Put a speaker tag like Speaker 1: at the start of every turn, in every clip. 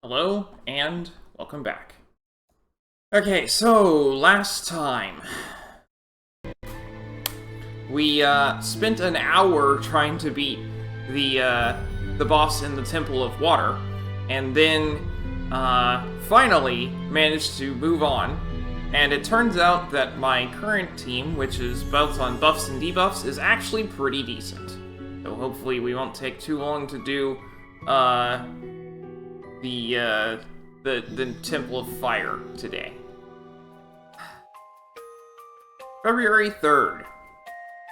Speaker 1: Hello, and welcome back. Okay, so last time we spent an hour trying to beat the boss in the Temple of Water, and then finally managed to move on. And it turns out that my current team, which is built on buffs and debuffs, is actually pretty decent. So hopefully we won't take too long to do the Temple of Fire today. February 3rd.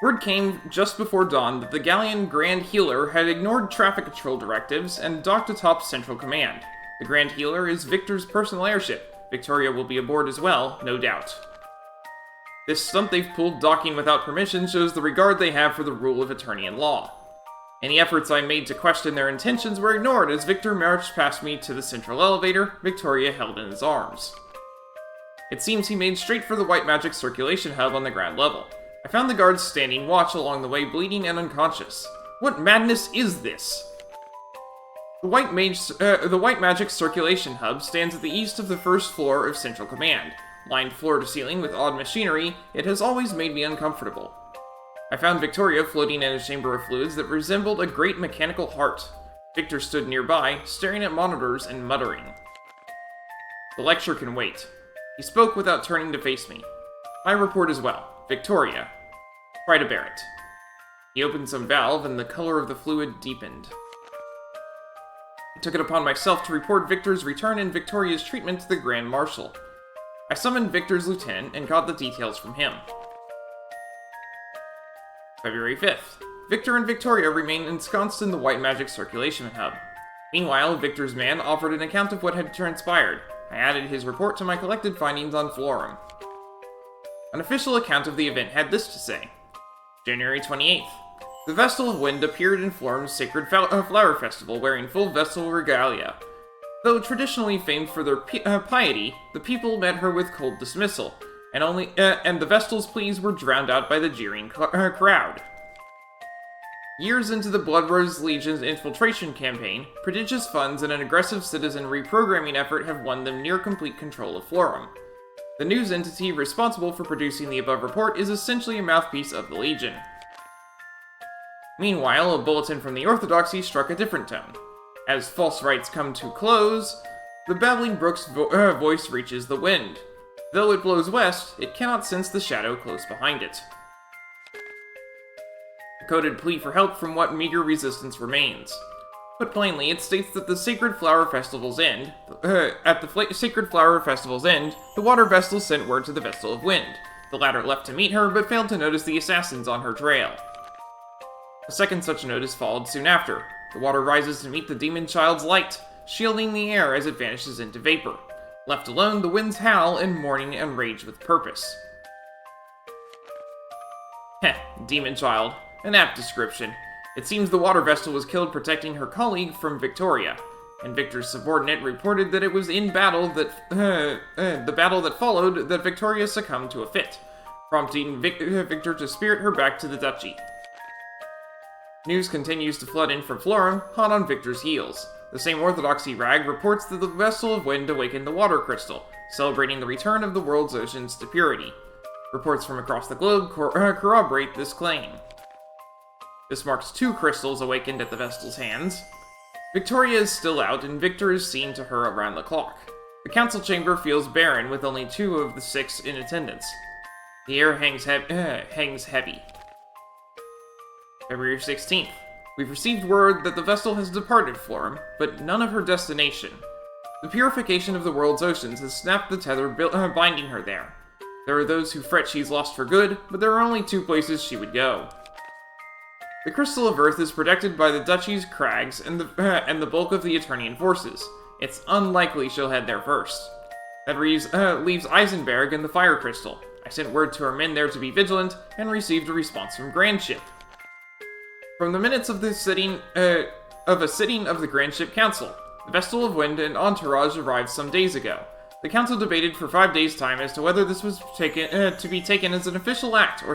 Speaker 1: Word came just before dawn that the Galleon Grand Healer had ignored traffic control directives and docked atop Central Command. The Grand Healer is Victor's personal airship. Victoria will be aboard as well, no doubt. This stunt they've pulled docking without permission shows the regard they have for the rule of Eternian law. Any efforts I made to question their intentions were ignored as Victor marched past me to the central elevator, Victoria held in his arms. It seems he made straight for the white magic circulation hub on the ground level. I found the guards standing watch along the way, bleeding and unconscious. What madness is this? The white magic circulation hub stands at the east of the first floor of Central Command. Lined floor to ceiling with odd machinery, it has always made me uncomfortable. I found Victoria floating in a chamber of fluids that resembled a great mechanical heart. Victor stood nearby, staring at monitors and muttering. The lecture can wait. He spoke without turning to face me. My report as well. Victoria. Try to bear it. He opened some valve and the color of the fluid deepened. I took it upon myself to report Victor's return and Victoria's treatment to the Grand Marshal. I summoned Victor's lieutenant and got the details from him. February 5th. Victor and Victoria remain ensconced in the white magic circulation hub. Meanwhile, Victor's man offered an account of what had transpired. I added his report to my collected findings on Florum. An official account of the event had this to say. January 28th. The Vestal of Wind appeared in Florum's Sacred Flower Festival wearing full Vestal regalia. Though traditionally famed for their piety, the people met her with cold dismissal, and the Vestal's pleas were drowned out by the jeering crowd. Years into the Blood Rose Legion's infiltration campaign, prodigious funds and an aggressive citizen reprogramming effort have won them near complete control of Florum. The news entity responsible for producing the above report is essentially a mouthpiece of the Legion. Meanwhile, a bulletin from the Orthodoxy struck a different tone. As false rites come to close, the babbling brook's voice reaches the wind. Though it blows west, it cannot sense the shadow close behind it. A coded plea for help from what meager resistance remains. Put plainly, it states that the Sacred Flower Festival's end, Sacred Flower Festival's end, the Water Vestal sent word to the Vestal of Wind. The latter left to meet her, but failed to notice the assassins on her trail. A second such notice followed soon after. The water rises to meet the demon child's light, shielding the air as it vanishes into vapor. Left alone, the winds howl in mourning and rage with purpose. Heh, demon child. An apt description. It seems the water vestal was killed protecting her colleague from Victoria, and Victor's subordinate reported that it was in battle that, the battle that followed that Victoria succumbed to a fit, prompting Victor to spirit her back to the duchy. News continues to flood in from Florum, hot on Victor's heels. The same Orthodoxy rag reports that the Vestal of Wind awakened the water crystal, celebrating the return of the world's oceans to purity. Reports from across the globe corroborate this claim. This marks 2 crystals awakened at the Vestal's hands. Victoria is still out, and Victor is seen to her around the clock. The council chamber feels barren, with only 2 of the 6 in attendance. The air hangs heavy. February 16th. We've received word that the Vestal has departed Florum, but none of her destination. The purification of the world's oceans has snapped the tether binding her there. There are those who fret she's lost for good, but there are only 2 places she would go. The Crystal of Earth is protected by the Duchy's crags and the bulk of the Eternian forces. It's unlikely she'll head there first. That leaves Eisenberg and the Fire Crystal. I sent word to our men there to be vigilant, and received a response from Grandship. From the minutes of a sitting of the Grandship Council, the Vestal of Wind and entourage arrived some days ago. The council debated for 5 days' time as to whether this was to be taken as an official act or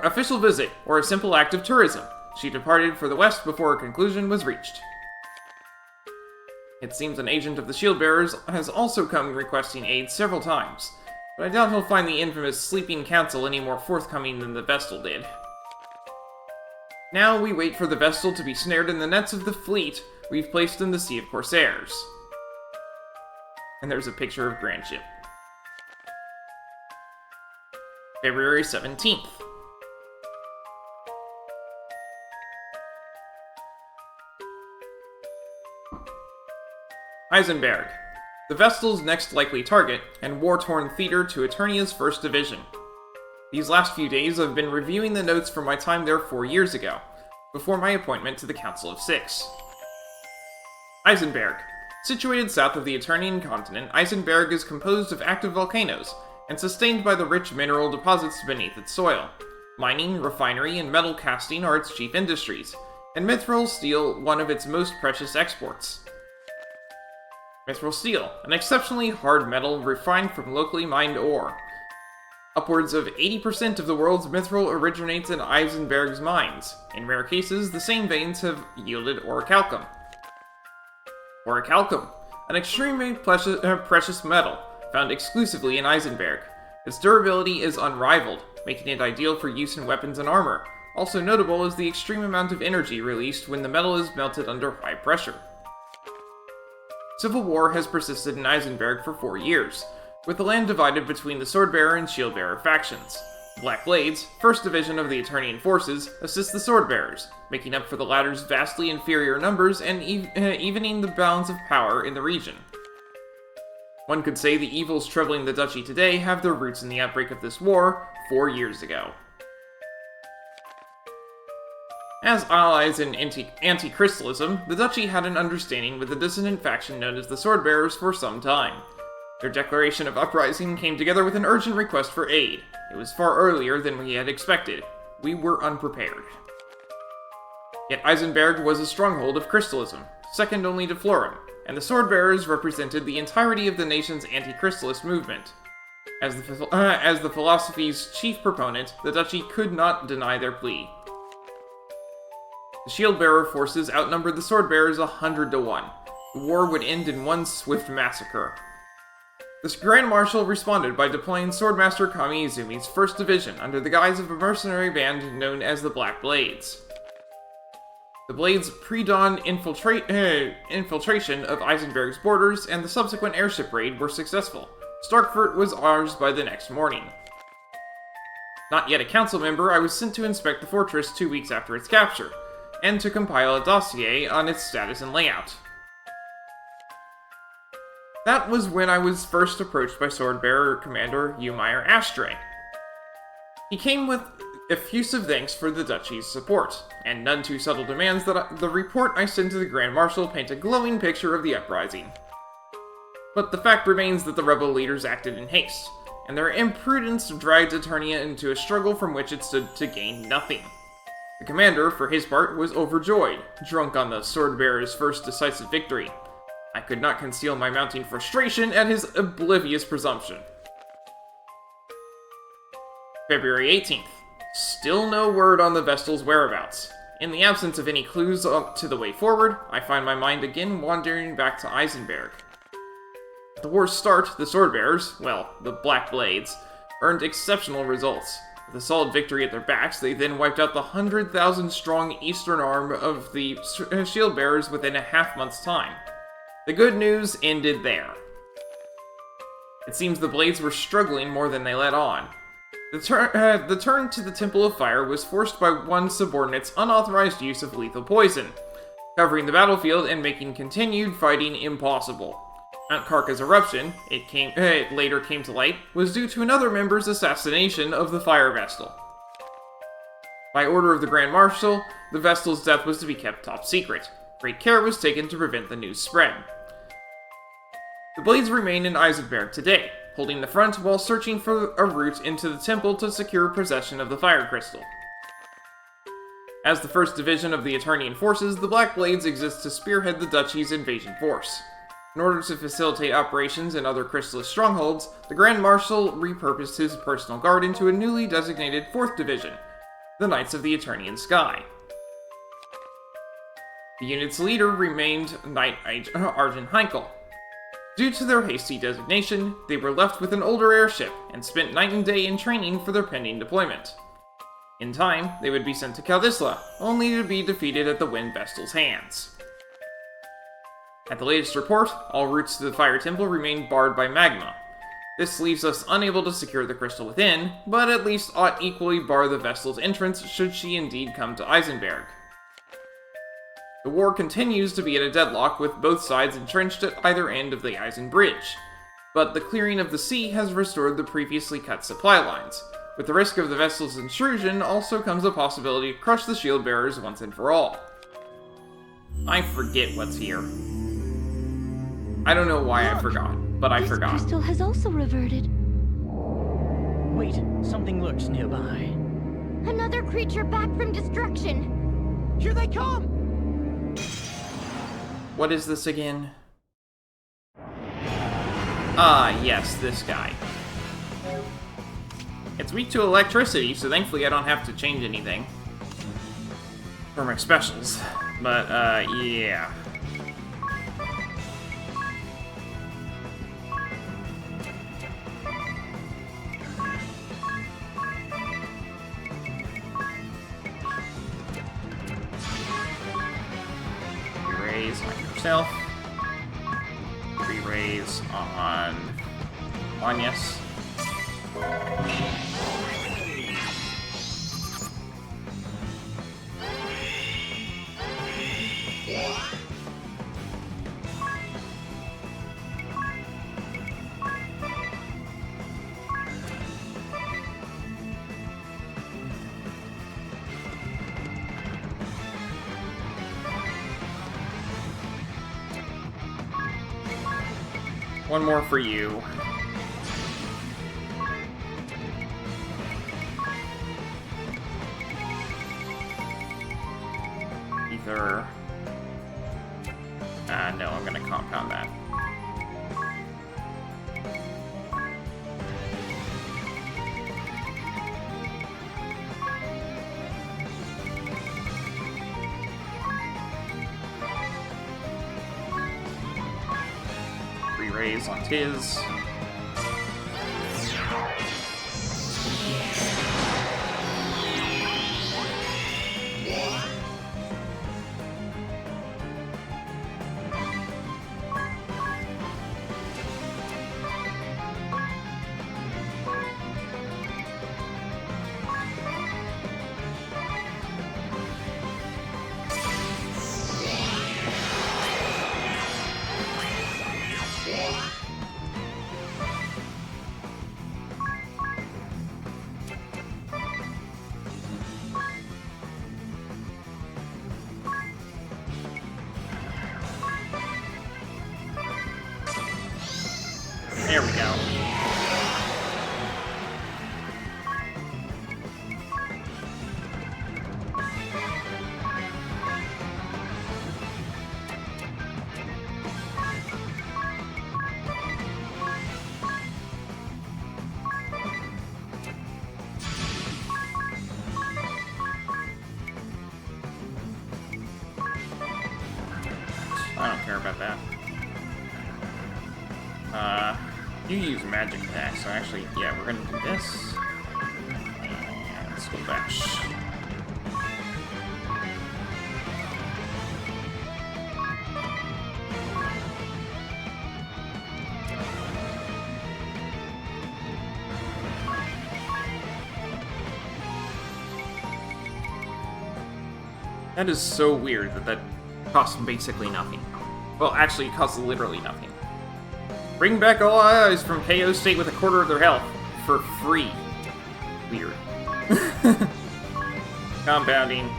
Speaker 1: official visit or a simple act of tourism. She departed for the west before a conclusion was reached. It seems an agent of the Shieldbearers has also come requesting aid several times, but I doubt he'll find the infamous Sleeping Council any more forthcoming than the Vestal did. Now we wait for the Vestal to be snared in the nets of the fleet we've placed in the Sea of Corsairs. And there's a picture of Grand Ship. February 17th. Eisenberg, the Vestal's next likely target, and war-torn theater to Eternia's 1st Division. These last few days I've been reviewing the notes from my time there 4 years ago, before my appointment to the Council of Six. Eisenberg. Situated south of the Eternian continent, Eisenberg is composed of active volcanoes, and sustained by the rich mineral deposits beneath its soil. Mining, refinery, and metal casting are its chief industries, and mithril steel one of its most precious exports. Mithril steel, an exceptionally hard metal refined from locally mined ore. Upwards of 80% of the world's mithril originates in Eisenberg's mines. In rare cases, the same veins have yielded orichalcum. Orichalcum, an extremely precious metal, found exclusively in Eisenberg. Its durability is unrivaled, making it ideal for use in weapons and armor. Also notable is the extreme amount of energy released when the metal is melted under high pressure. Civil war has persisted in Eisenberg for 4 years, with the land divided between the Swordbearer and Shieldbearer factions. The Black Blades, 1st Division of the Eternian forces, assist the Swordbearers, making up for the latter's vastly inferior numbers and evening the balance of power in the region. One could say the evils troubling the duchy today have their roots in the outbreak of this war 4 years ago. As allies in anti-crystalism, the duchy had an understanding with the dissident faction known as the Swordbearers for some time. Their declaration of uprising came together with an urgent request for aid. It was far earlier than we had expected. We were unprepared. Yet Eisenberg was a stronghold of crystalism, second only to Florim, and the Swordbearers represented the entirety of the nation's anti-crystalist movement. As the philosophy's chief proponent, the duchy could not deny their plea. The Shieldbearer forces outnumbered the Swordbearers 100 to 1. The war would end in one swift massacre. The Grand Marshal responded by deploying Swordmaster Kami Izumi's 1st Division under the guise of a mercenary band known as the Black Blades. The Blades' pre-dawn infiltration of Eisenberg's borders and the subsequent airship raid were successful. Starkfurt was ours by the next morning. Not yet a council member, I was sent to inspect the fortress 2 weeks after its capture, and to compile a dossier on its status and layout. That was when I was first approached by Swordbearer Commander Eumeyer Ashtray. He came with effusive thanks for the duchy's support, and none too subtle demands that the report I sent to the Grand Marshal paint a glowing picture of the uprising. But the fact remains that the rebel leaders acted in haste, and their imprudence dragged Eternia into a struggle from which it stood to gain nothing. The commander, for his part, was overjoyed, drunk on the Swordbearer's first decisive victory. I could not conceal my mounting frustration at his oblivious presumption. February 18th. Still no word on the Vestal's whereabouts. In the absence of any clues to the way forward, I find my mind again wandering back to Eisenberg. At the war's start, the Swordbearers, well, the Black Blades, earned exceptional results. With a solid victory at their backs, they then wiped out the 100,000-strong eastern arm of the Shieldbearers within a half-month's time. The good news ended there. It seems the Blades were struggling more than they let on. The turn to the Temple of Fire was forced by one subordinate's unauthorized use of lethal poison, covering the battlefield and making continued fighting impossible. Mount Karka's eruption, it later came to light, was due to another member's assassination of the Fire Vestal. By order of the Grand Marshal, the Vestal's death was to be kept top secret. Great care was taken to prevent the news spread. The Blades remain in Eisenberg today, holding the front while searching for a route into the temple to secure possession of the Fire Crystal. As the 1st Division of the Eternian forces, the Black Blades exist to spearhead the Duchy's invasion force. In order to facilitate operations in other Crystalist strongholds, the Grand Marshal repurposed his personal guard into a newly designated 4th Division, the Knights of the Eternian Sky. The unit's leader remained Knight Argent Heinkel. Due to their hasty designation, they were left with an older airship and spent night and day in training for their pending deployment. In time, they would be sent to Kaldisla, only to be defeated at the Wind Vestal's hands. At the latest report, all routes to the Fire Temple remain barred by magma. This leaves us unable to secure the crystal within, but at least ought equally bar the Vestal's entrance should she indeed come to Eisenberg. The war continues to be at a deadlock, with both sides entrenched at either end of the Eisen Bridge, but the clearing of the sea has restored the previously cut supply lines. With the risk of the Vestal's intrusion also comes the possibility to crush the shield bearers once and for all. I forget what's here. I don't know why I forgot, but I forgot.
Speaker 2: This crystal has also reverted.
Speaker 3: Wait, something lurks nearby.
Speaker 2: Another creature back from destruction.
Speaker 3: Here they come!
Speaker 1: What is this again? Ah, yes, this guy. It's weak to electricity, so thankfully I don't have to change anything for my specials. But, yeah. Re-raise on yourself. Re-raise on Anyas. One more for you. Ether. No, I'm gonna compound that. Re-raise on Tiz. There we go. I don't care about that. You use magic attack, so actually, yeah, we're gonna do this. And let's go bash. That is so weird that costs basically nothing. Well, actually, it costs literally nothing. Bring back all allies from KO state with a quarter of their health. For free. Weird. Compounding.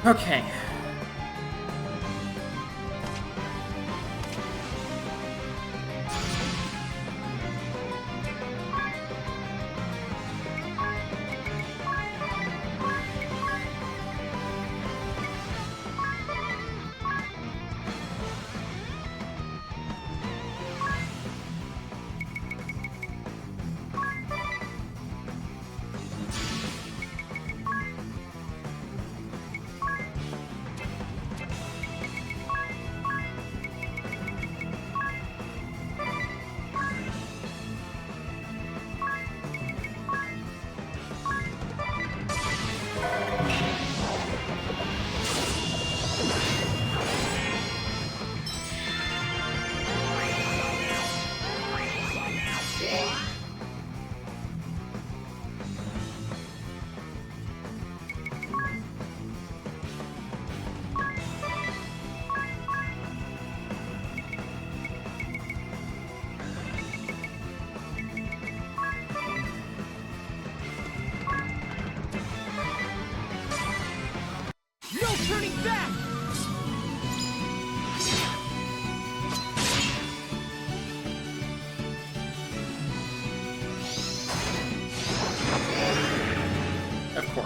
Speaker 1: Okay.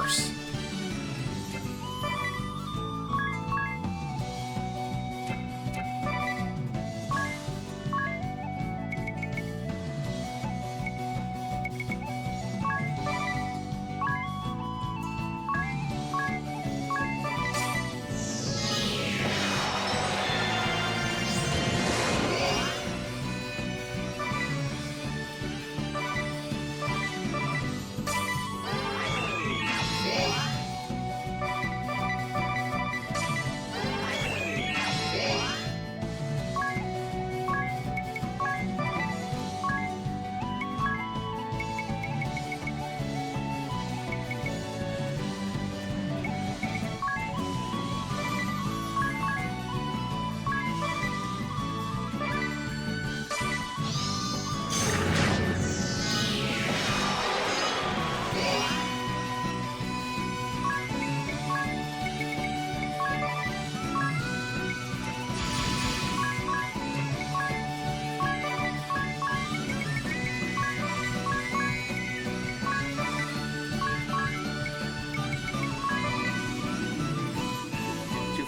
Speaker 1: course.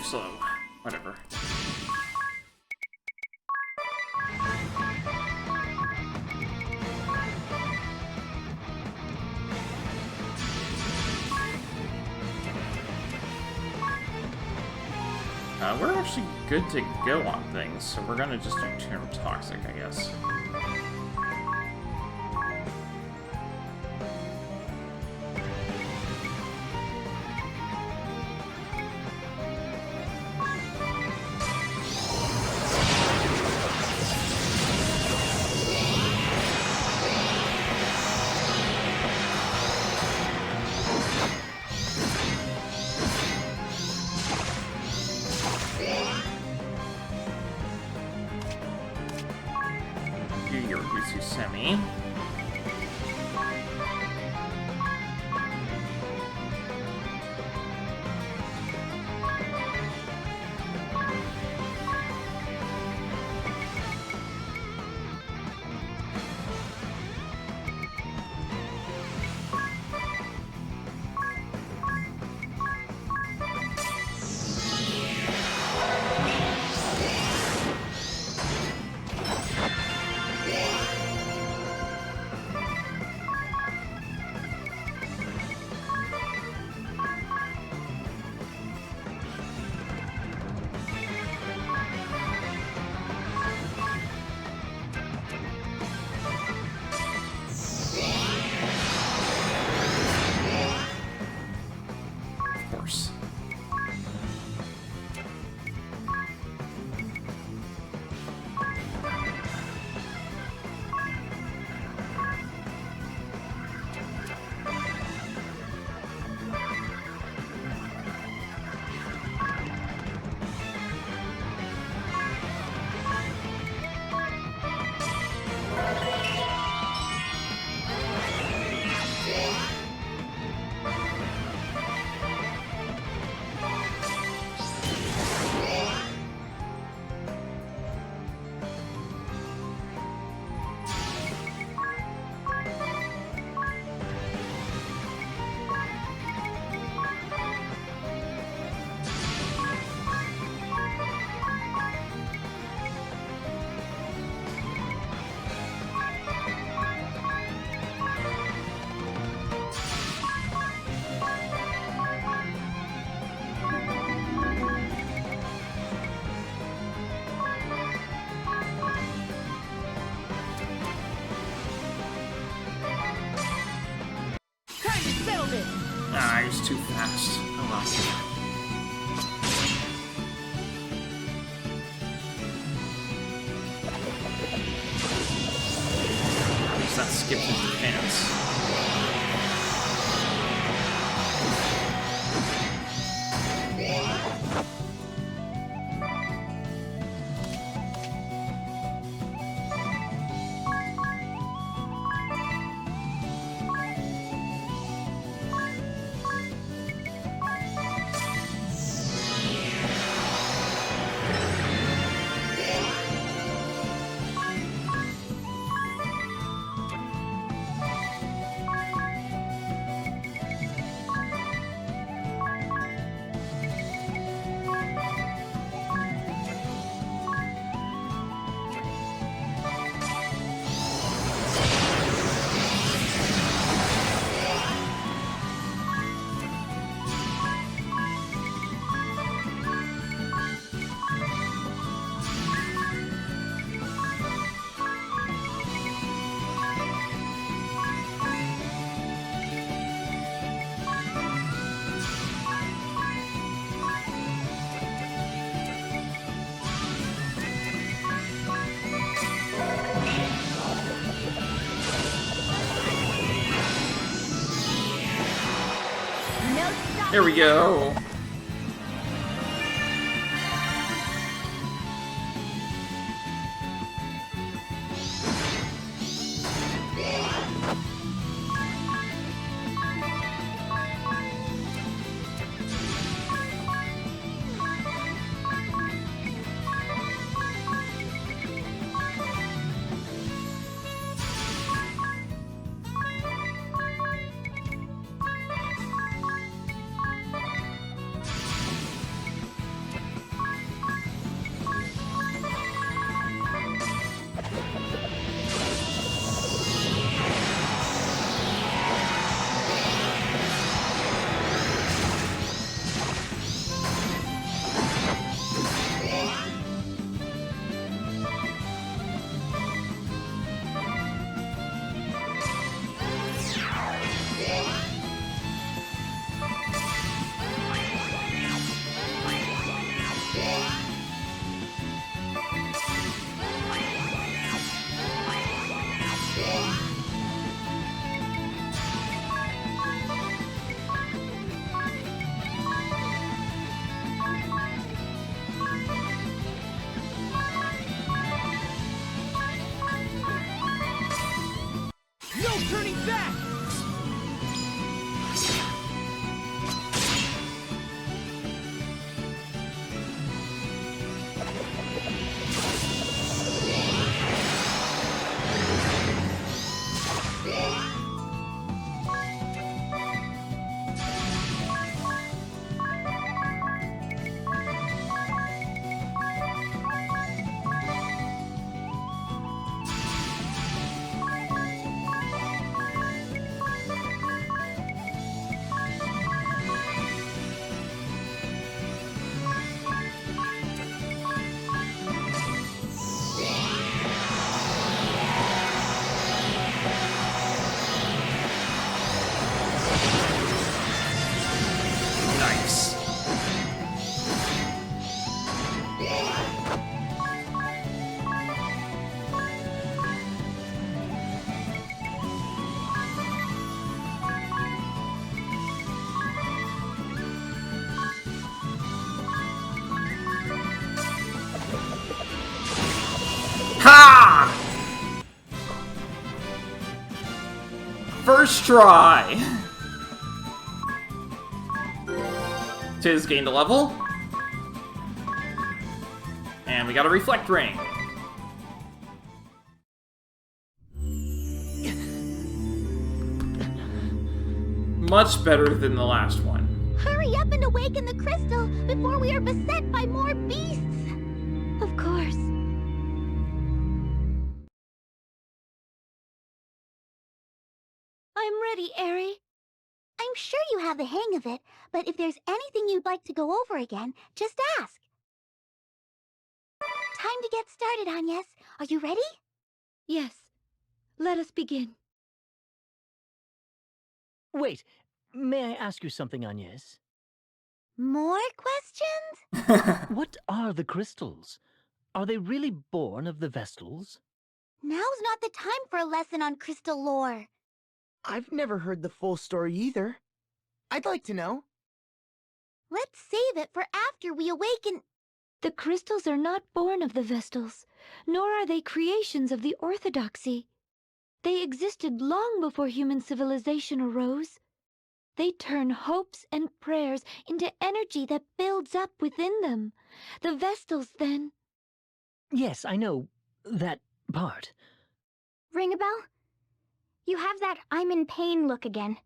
Speaker 1: Slow. Whatever. We're actually good to go on things, so we're gonna just do Tomb Toxic, I guess. Semi. Ah, he's too fast. Oh well. At least that skipped his chance. Here we go.
Speaker 3: No turning back!
Speaker 1: Nice. Ha! First try. Tiz gained a level. And we got a reflect ring. Much better than the last one.
Speaker 2: Hurry up and awaken the crystal before we are beset by more beasts! Of course. I'm ready, Eri. I'm sure you have the hang of it, but if there's anything you'd like to go over again, just ask. Time to get started, Agnes. Are you ready?
Speaker 4: Yes. Let us begin.
Speaker 3: Wait, may I ask you something, Agnes?
Speaker 2: More questions?
Speaker 3: What are the crystals? Are they really born of the Vestals?
Speaker 2: Now's not the time for a lesson on crystal lore.
Speaker 5: I've never heard the full story either. I'd like to know.
Speaker 2: Let's save it for after we awaken.
Speaker 4: The crystals are not born of the Vestals, nor are they creations of the Orthodoxy. They existed long before human civilization arose. They turn hopes and prayers into energy that builds up within them. The Vestals, then.
Speaker 3: Yes, I know that part.
Speaker 2: Ring a bell? You have that I'm in pain look again.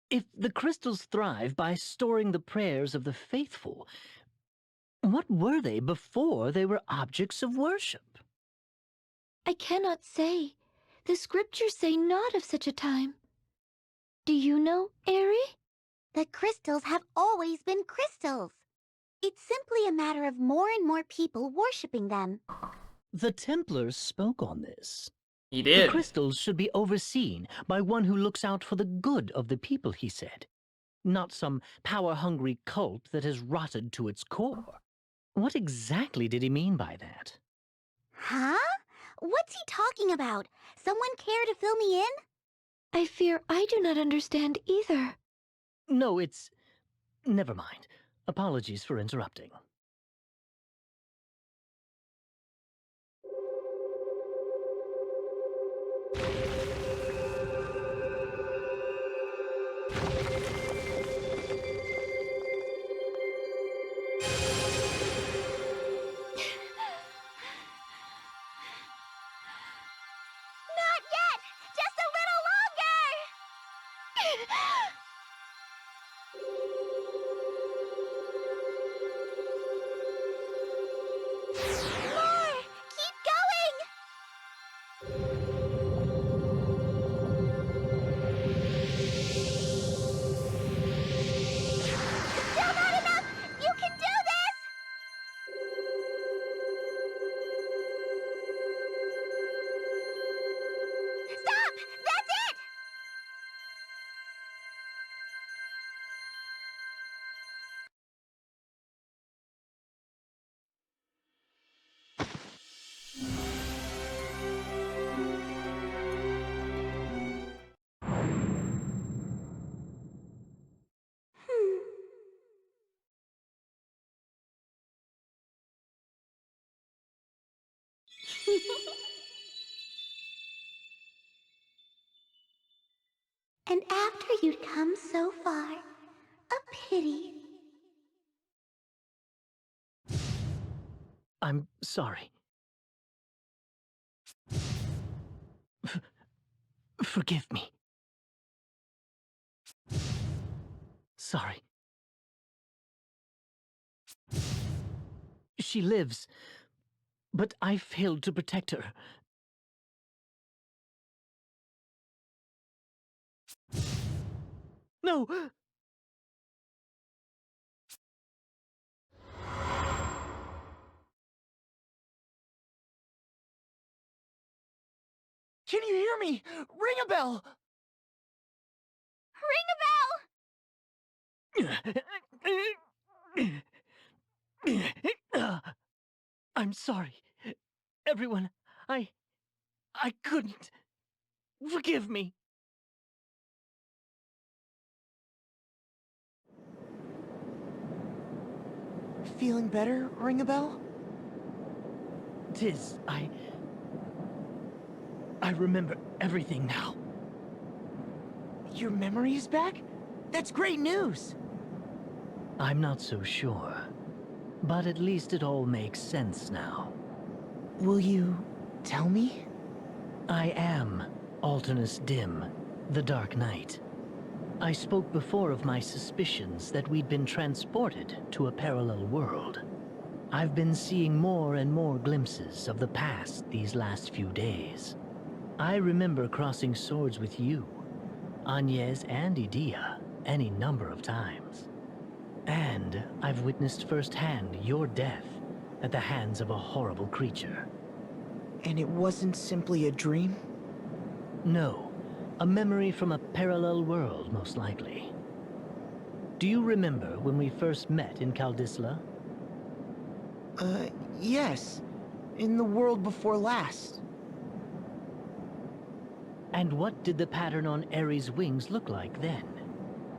Speaker 3: If the crystals thrive by storing the prayers of the faithful, what were they before they were objects of worship?
Speaker 4: I cannot say. The scriptures say not of such a time. Do you know, Eri?
Speaker 2: The crystals have always been crystals. It's simply a matter of more and more people worshipping them.
Speaker 3: The Templars spoke on this.
Speaker 1: He
Speaker 3: The
Speaker 1: did.
Speaker 3: crystals should be overseen by one who looks out for the good of the people, he said. Not some power-hungry cult that has rotted to its core. What exactly did he mean by that?
Speaker 2: Huh? What's he talking about? Someone care to fill me in?
Speaker 4: I fear I do not understand either.
Speaker 3: No, it's Never mind. Apologies for interrupting.
Speaker 2: Not yet! Just a little longer! More! Keep going! Still not enough! You can do this! Stop! That's it! And after you'd come so far, a pity.
Speaker 3: I'm sorry. Forgive me. Sorry. She lives, but I failed to protect her. No!
Speaker 5: Can you hear me? Ring a bell!
Speaker 3: I'm sorry. Everyone, I couldn't. Forgive me.
Speaker 5: Feeling better, Ring a bell?
Speaker 3: Tiz, I remember everything now.
Speaker 5: Your memory is back? That's great news!
Speaker 3: I'm not so sure. But at least it all makes sense now.
Speaker 5: Will you tell me?
Speaker 3: I am Alternus Dim, the Dark Knight. I spoke before of my suspicions that we'd been transported to a parallel world. I've been seeing more and more glimpses of the past these last few days. I remember crossing swords with you, Agnes and Idea, any number of times. And I've witnessed firsthand your death at the hands of a horrible creature.
Speaker 5: And it wasn't simply a dream?
Speaker 3: No, a memory from a parallel world, most likely. Do you remember when we first met in Caldisla?
Speaker 5: Yes. In the world before last.
Speaker 3: And what did the pattern on Ares' wings look like then?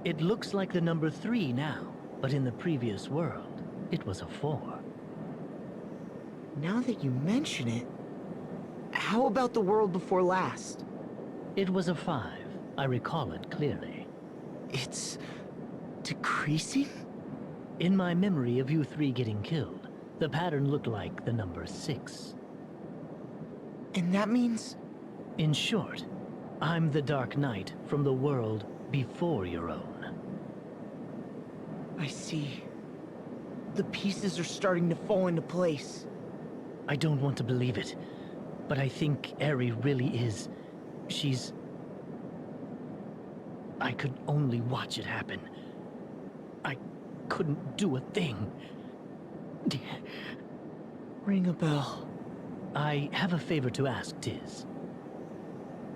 Speaker 3: It looks like the number 3 now, but in the previous world, it was a 4.
Speaker 5: Now that you mention it, how about the world before last?
Speaker 3: It was a 5. I recall it clearly.
Speaker 5: It's decreasing?
Speaker 3: In my memory of you 3 getting killed, the pattern looked like the number 6.
Speaker 5: And that means...
Speaker 3: In short, I'm the Dark Knight from the world before your own.
Speaker 5: I see. The pieces are starting to fall into place.
Speaker 3: I don't want to believe it, but I think Eri really is... She's... I could only watch it happen. I couldn't do a thing.
Speaker 5: Ring a bell.
Speaker 3: I have a favor to ask, Tiz.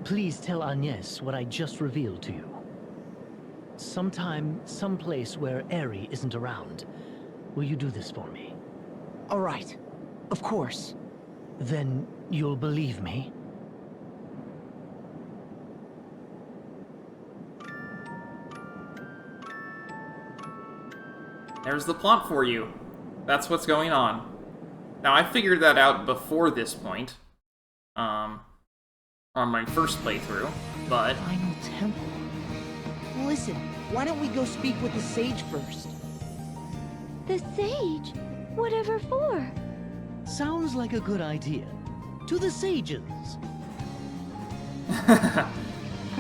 Speaker 3: Please tell Agnes what I just revealed to you. Sometime, someplace where Eri isn't around. Will you do this for me?
Speaker 5: All right. Of course.
Speaker 3: Then you'll believe me?
Speaker 1: There's the plot for you. That's what's going on. Now, I figured that out before this point, on my first playthrough, but...
Speaker 5: Final temple. Listen, why don't we go speak with the sage first?
Speaker 4: The sage? Whatever for?
Speaker 3: Sounds like a good idea. To the sages.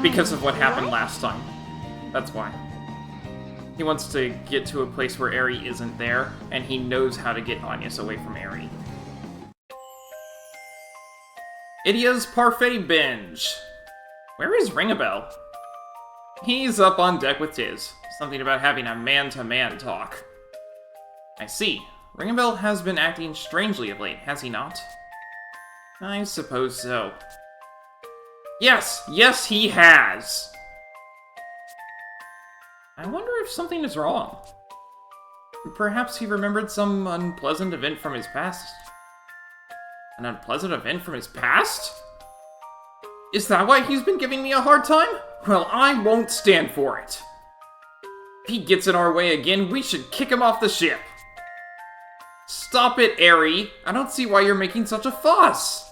Speaker 1: Because of what happened last time. That's why. He wants to get to a place where Eri isn't there, and he knows how to get Agnes away from Eri. Idia's Parfait Binge. Where is Ringabel? He's up on deck with Tiz. Something about having a man-to-man talk. I see. Ringabel has been acting strangely of late, has he not? I suppose so. Yes! Yes, he has! I wonder if something is wrong. Perhaps he remembered some unpleasant event from his past. An unpleasant event from his past? Is that why he's been giving me a hard time? Well, I won't stand for it. If he gets in our way again, we should kick him off the ship. Stop it, Eri. I don't see why you're making such a fuss.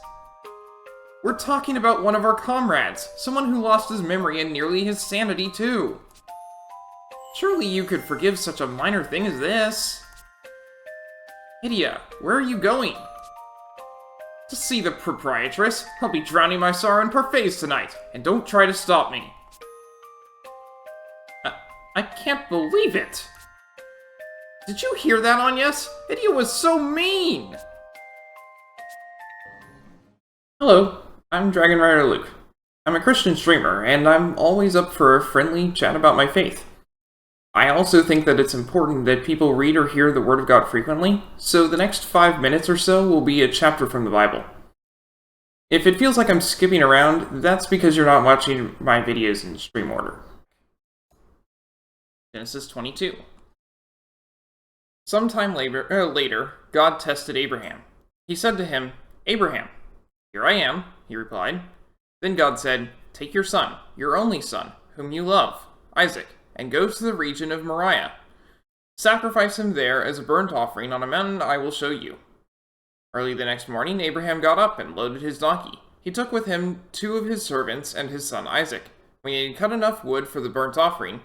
Speaker 1: We're talking about one of our comrades, someone who lost his memory and nearly his sanity too. Surely you could forgive such a minor thing as this. Idia, where are you going? To see the proprietress. I'll be drowning my sorrow in parfaits tonight, and don't try to stop me. I can't believe it! Did you hear that, Agnes? Idia was so mean! Hello, I'm Dragon Rider Luke. I'm a Christian streamer, and I'm always up for a friendly chat about my faith. I also think that it's important that people read or hear the Word of God frequently, so the next 5 minutes or so will be a chapter from the Bible. If it feels like I'm skipping around, that's because you're not watching my videos in stream order. Genesis 22. Sometime later, God tested Abraham. He said to him, "Abraham." "Here I am," he replied. Then God said, "Take your son, your only son, whom you love, Isaac, and go to the region of Moriah. Sacrifice him there as a burnt offering on a mountain I will show you." Early the next morning, Abraham got up and loaded his donkey. He took with him 2 of his servants and his son Isaac. When he had cut enough wood for the burnt offering,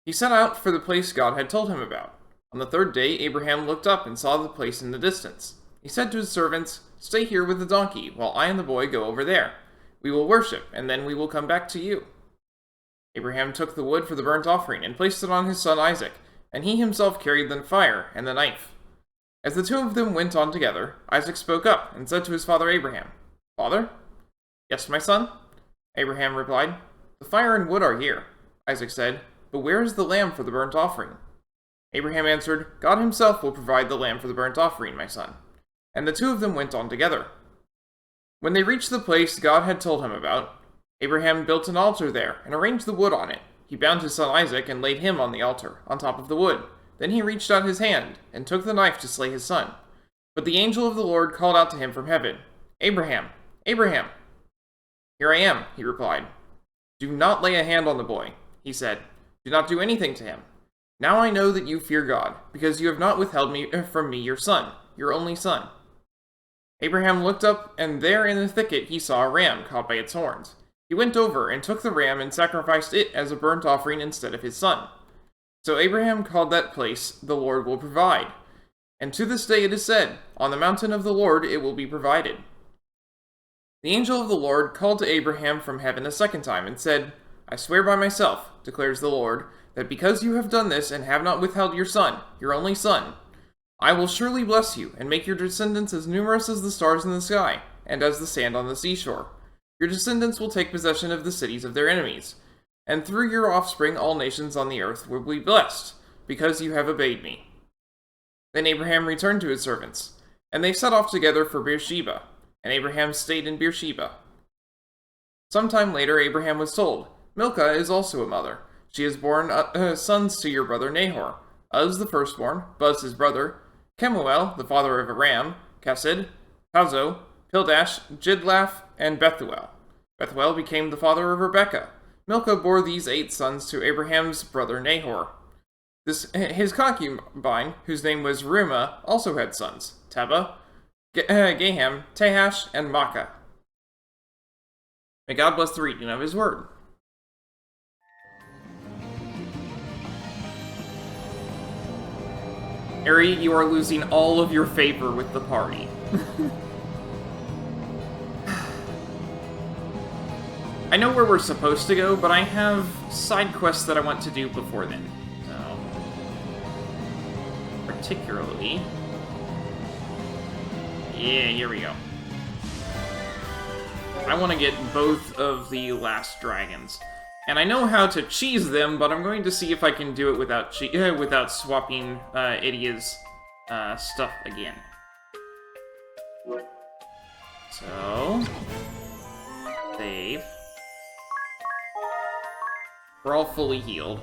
Speaker 1: he set out for the place God had told him about. On the 3rd day, Abraham looked up and saw the place in the distance. He said to his servants, "Stay here with the donkey, while I and the boy go over there. We will worship, and then we will come back to you." Abraham took the wood for the burnt offering and placed it on his son Isaac, and he himself carried the fire and the knife. As the 2 of them went on together, Isaac spoke up and said to his father Abraham, "Father?" "Yes, my son?" Abraham replied, "The fire and wood are here." Isaac said, "But where is the lamb for the burnt offering?" Abraham answered, "God himself will provide the lamb for the burnt offering, my son." And the 2 of them went on together. When they reached the place God had told him about, Abraham built an altar there and arranged the wood on it. He bound his son Isaac and laid him on the altar, on top of the wood. Then he reached out his hand and took the knife to slay his son. But the angel of the Lord called out to him from heaven, "Abraham, Abraham!" "Here I am," he replied. "Do not lay a hand on the boy," he said. "Do not do anything to him. Now I know that you fear God, because you have not withheld from me your son, your only son." Abraham looked up, and there in the thicket he saw a ram caught by its horns. He went over and took the ram and sacrificed it as a burnt offering instead of his son. So Abraham called that place, "The Lord will provide." And to this day it is said, "On the mountain of the Lord it will be provided." The angel of the Lord called to Abraham from heaven a 2nd time and said, "I swear by myself, declares the Lord, that because you have done this and have not withheld your son, your only son, I will surely bless you and make your descendants as numerous as the stars in the sky and as the sand on the seashore. Your descendants will take possession of the cities of their enemies, and through your offspring all nations on the earth will be blessed, because you have obeyed me." Then Abraham returned to his servants, and they set off together for Beersheba, and Abraham stayed in Beersheba. Sometime later Abraham was told, "Milcah is also a mother. She has borne sons to your brother Nahor, Uz the firstborn, Buz his brother, Kemuel, the father of Aram, Kesed, Hazo, Pildash, Jidlaph, and Bethuel. Bethuel became the father of Rebekah. Milcah bore these 8 sons to Abraham's brother Nahor. His concubine, whose name was Ruma, also had sons: Teba, Gaham, Tehash, and Makkah. May God bless the reading of his word. Ari, you are losing all of your favor with the party. I know where we're supposed to go, but I have side quests that I want to do before then. So, particularly... Yeah, here we go. I want to get both of the last dragons. And I know how to cheese them, but I'm going to see if I can do it without swapping Idia's stuff again. So... Save. We're all fully healed.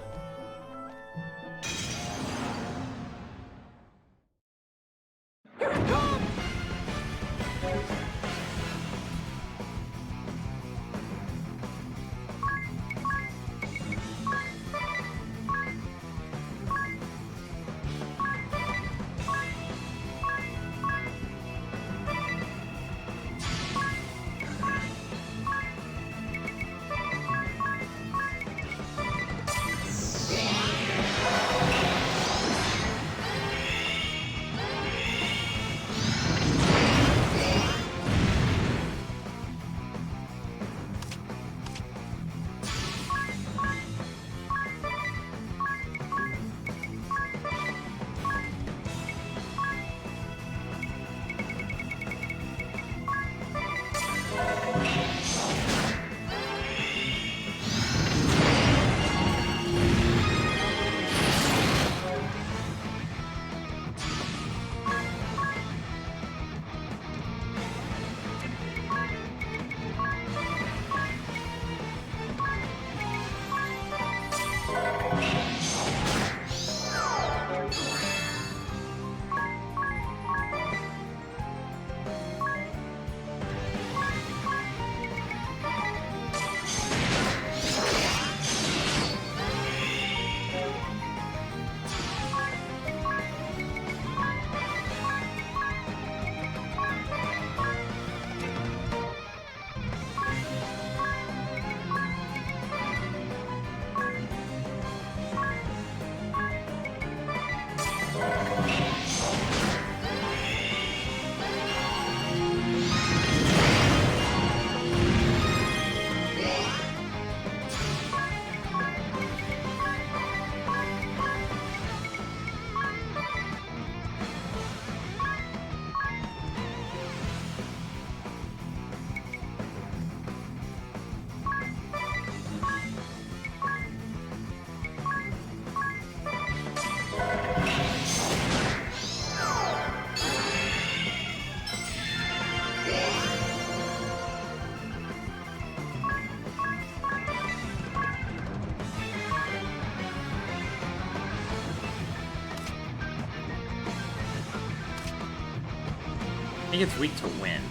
Speaker 1: I think it's weak to wind.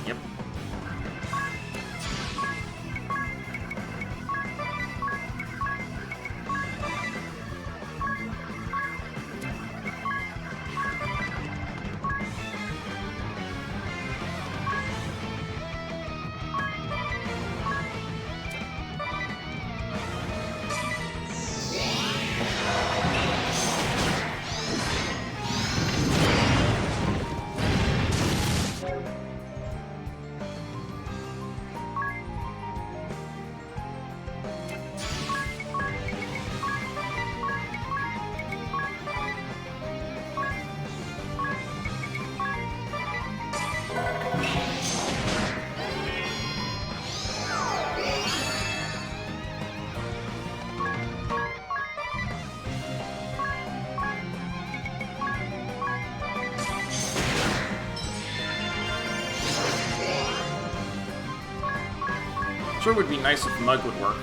Speaker 1: Yep. Sure would be nice if Mug would work.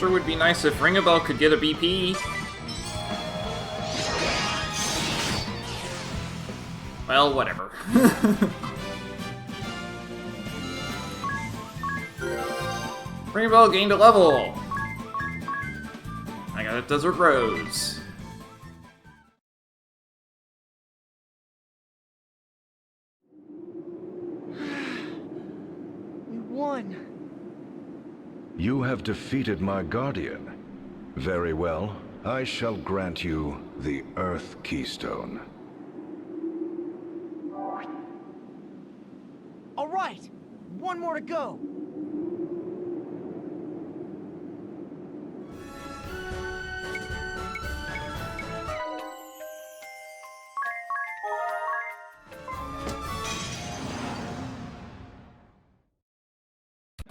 Speaker 1: Sure would be nice if Ringabel could get a BP. Well, whatever. Ringabel gained a level. I got a Desert Rose.
Speaker 5: We won.
Speaker 6: You have defeated my guardian. Very well. I shall grant you the Earth Keystone.
Speaker 5: All right, one more to go.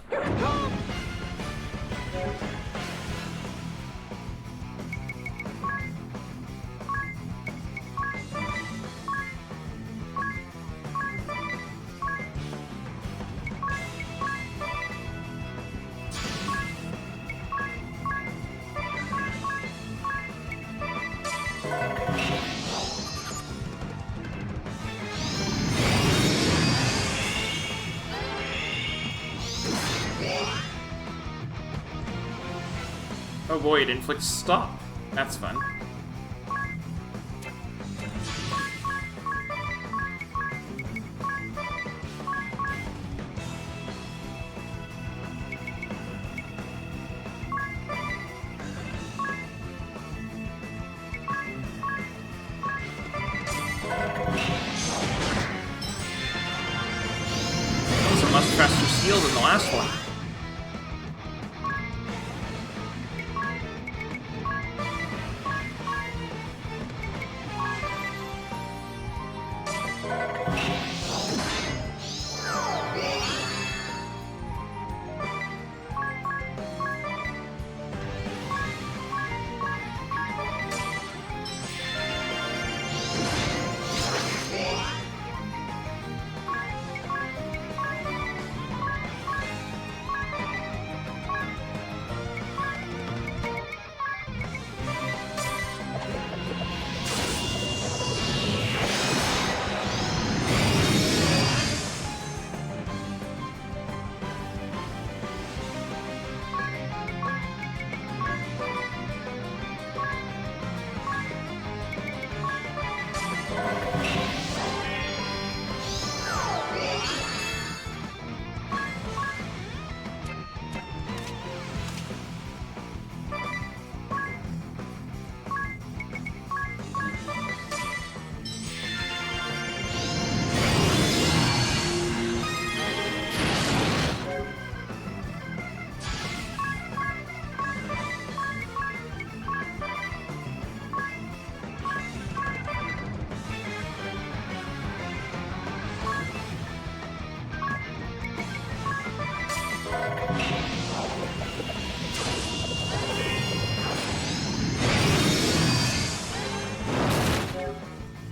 Speaker 5: Here it comes!
Speaker 1: Oh boy, it inflicts stop. That's fun. That was a much faster steal than the last one.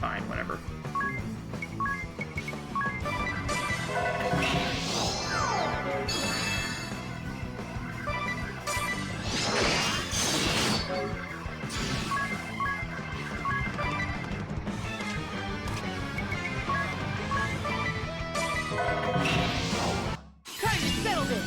Speaker 1: Fine, whatever.
Speaker 5: Kinda settled it.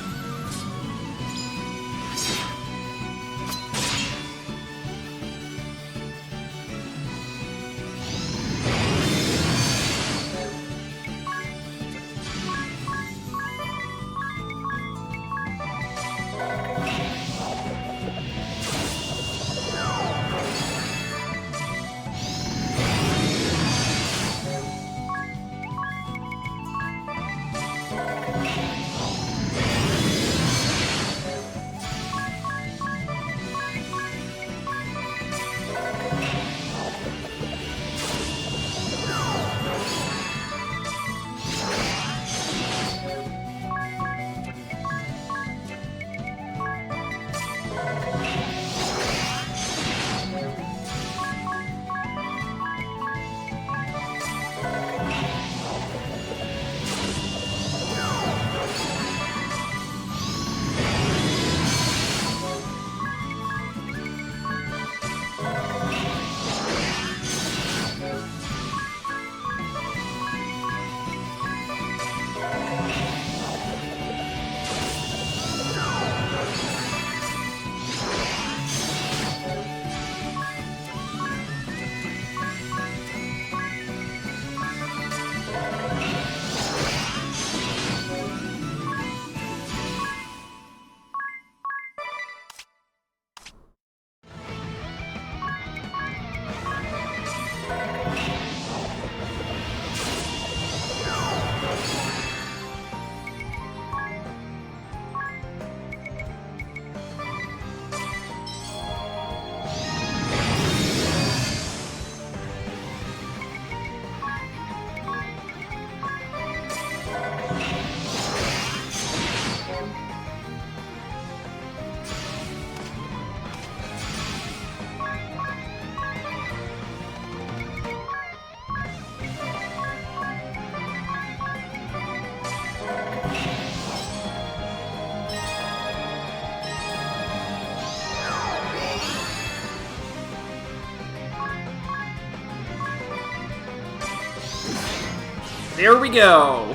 Speaker 1: Here we go!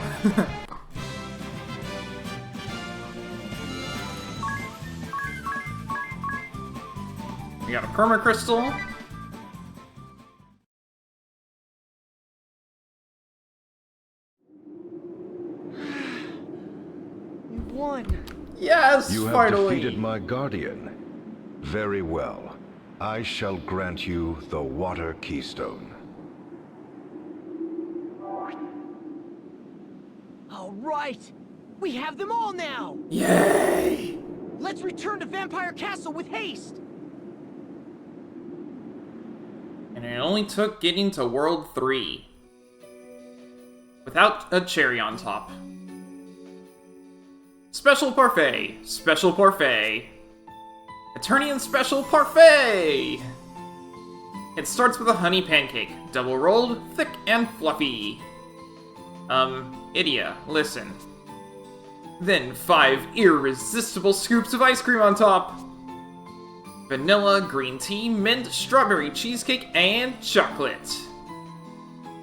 Speaker 1: We got a permacrystal.
Speaker 5: We won.
Speaker 1: Yes,
Speaker 6: You have
Speaker 1: finally!
Speaker 6: defeated my guardian. Very well. I shall grant you the Water Keystone.
Speaker 5: All right. We have them all now.
Speaker 1: Yay!
Speaker 5: Let's return to Vampire Castle with haste.
Speaker 1: And it only took getting to World 3. Without a cherry on top. Special parfait! Special parfait! Eternian special parfait! It starts with a honey pancake, double rolled, thick and fluffy. Idia, listen. Then 5 irresistible scoops of ice cream on top. Vanilla, green tea, mint, strawberry cheesecake, and chocolate.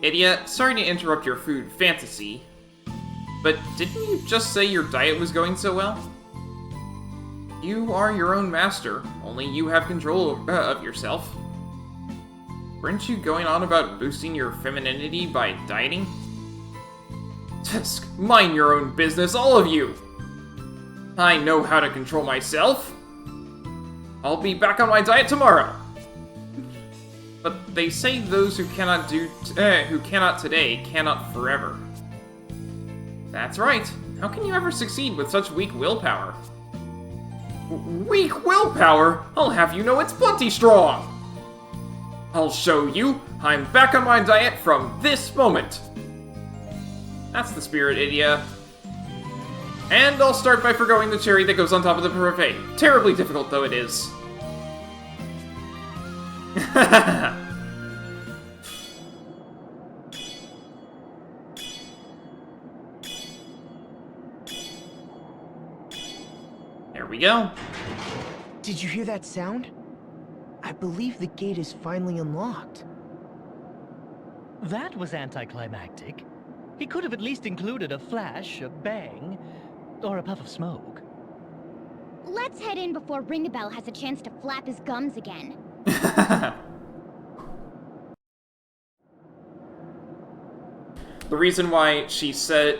Speaker 1: Idia, sorry to interrupt your food fantasy, but didn't you just say your diet was going so well? You are your own master, only you have control of yourself. Weren't you going on about boosting your femininity by dieting? Tisk, mind your own business, all of you! I know how to control myself. I'll be back on my diet tomorrow. But they say those who cannot today cannot forever. That's right. How can you ever succeed with such weak willpower? Weak willpower? I'll have you know it's plenty strong! I'll show you. I'm back on my diet from this moment. That's the spirit, Idia. And I'll start by forgoing the cherry that goes on top of the parfait. Terribly difficult though it is. There we go.
Speaker 5: Did you hear that sound? I believe the gate is finally unlocked.
Speaker 3: That was anticlimactic. He could have at least included a flash, a bang, or a puff of smoke.
Speaker 2: Let's head in before Ringabel has a chance to flap his gums again.
Speaker 1: The reason why she said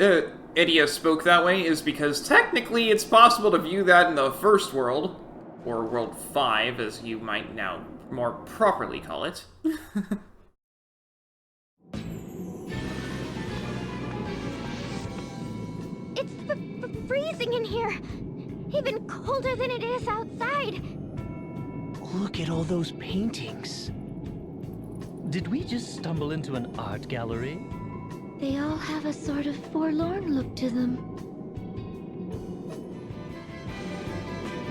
Speaker 1: Idia spoke that way is because technically it's possible to view that in the first world, or World 5, as you might now more properly call it.
Speaker 2: It's freezing in here. Even colder than it is outside.
Speaker 5: Look at all those paintings.
Speaker 3: Did we just stumble into an art gallery?
Speaker 4: They all have a sort of forlorn look to them.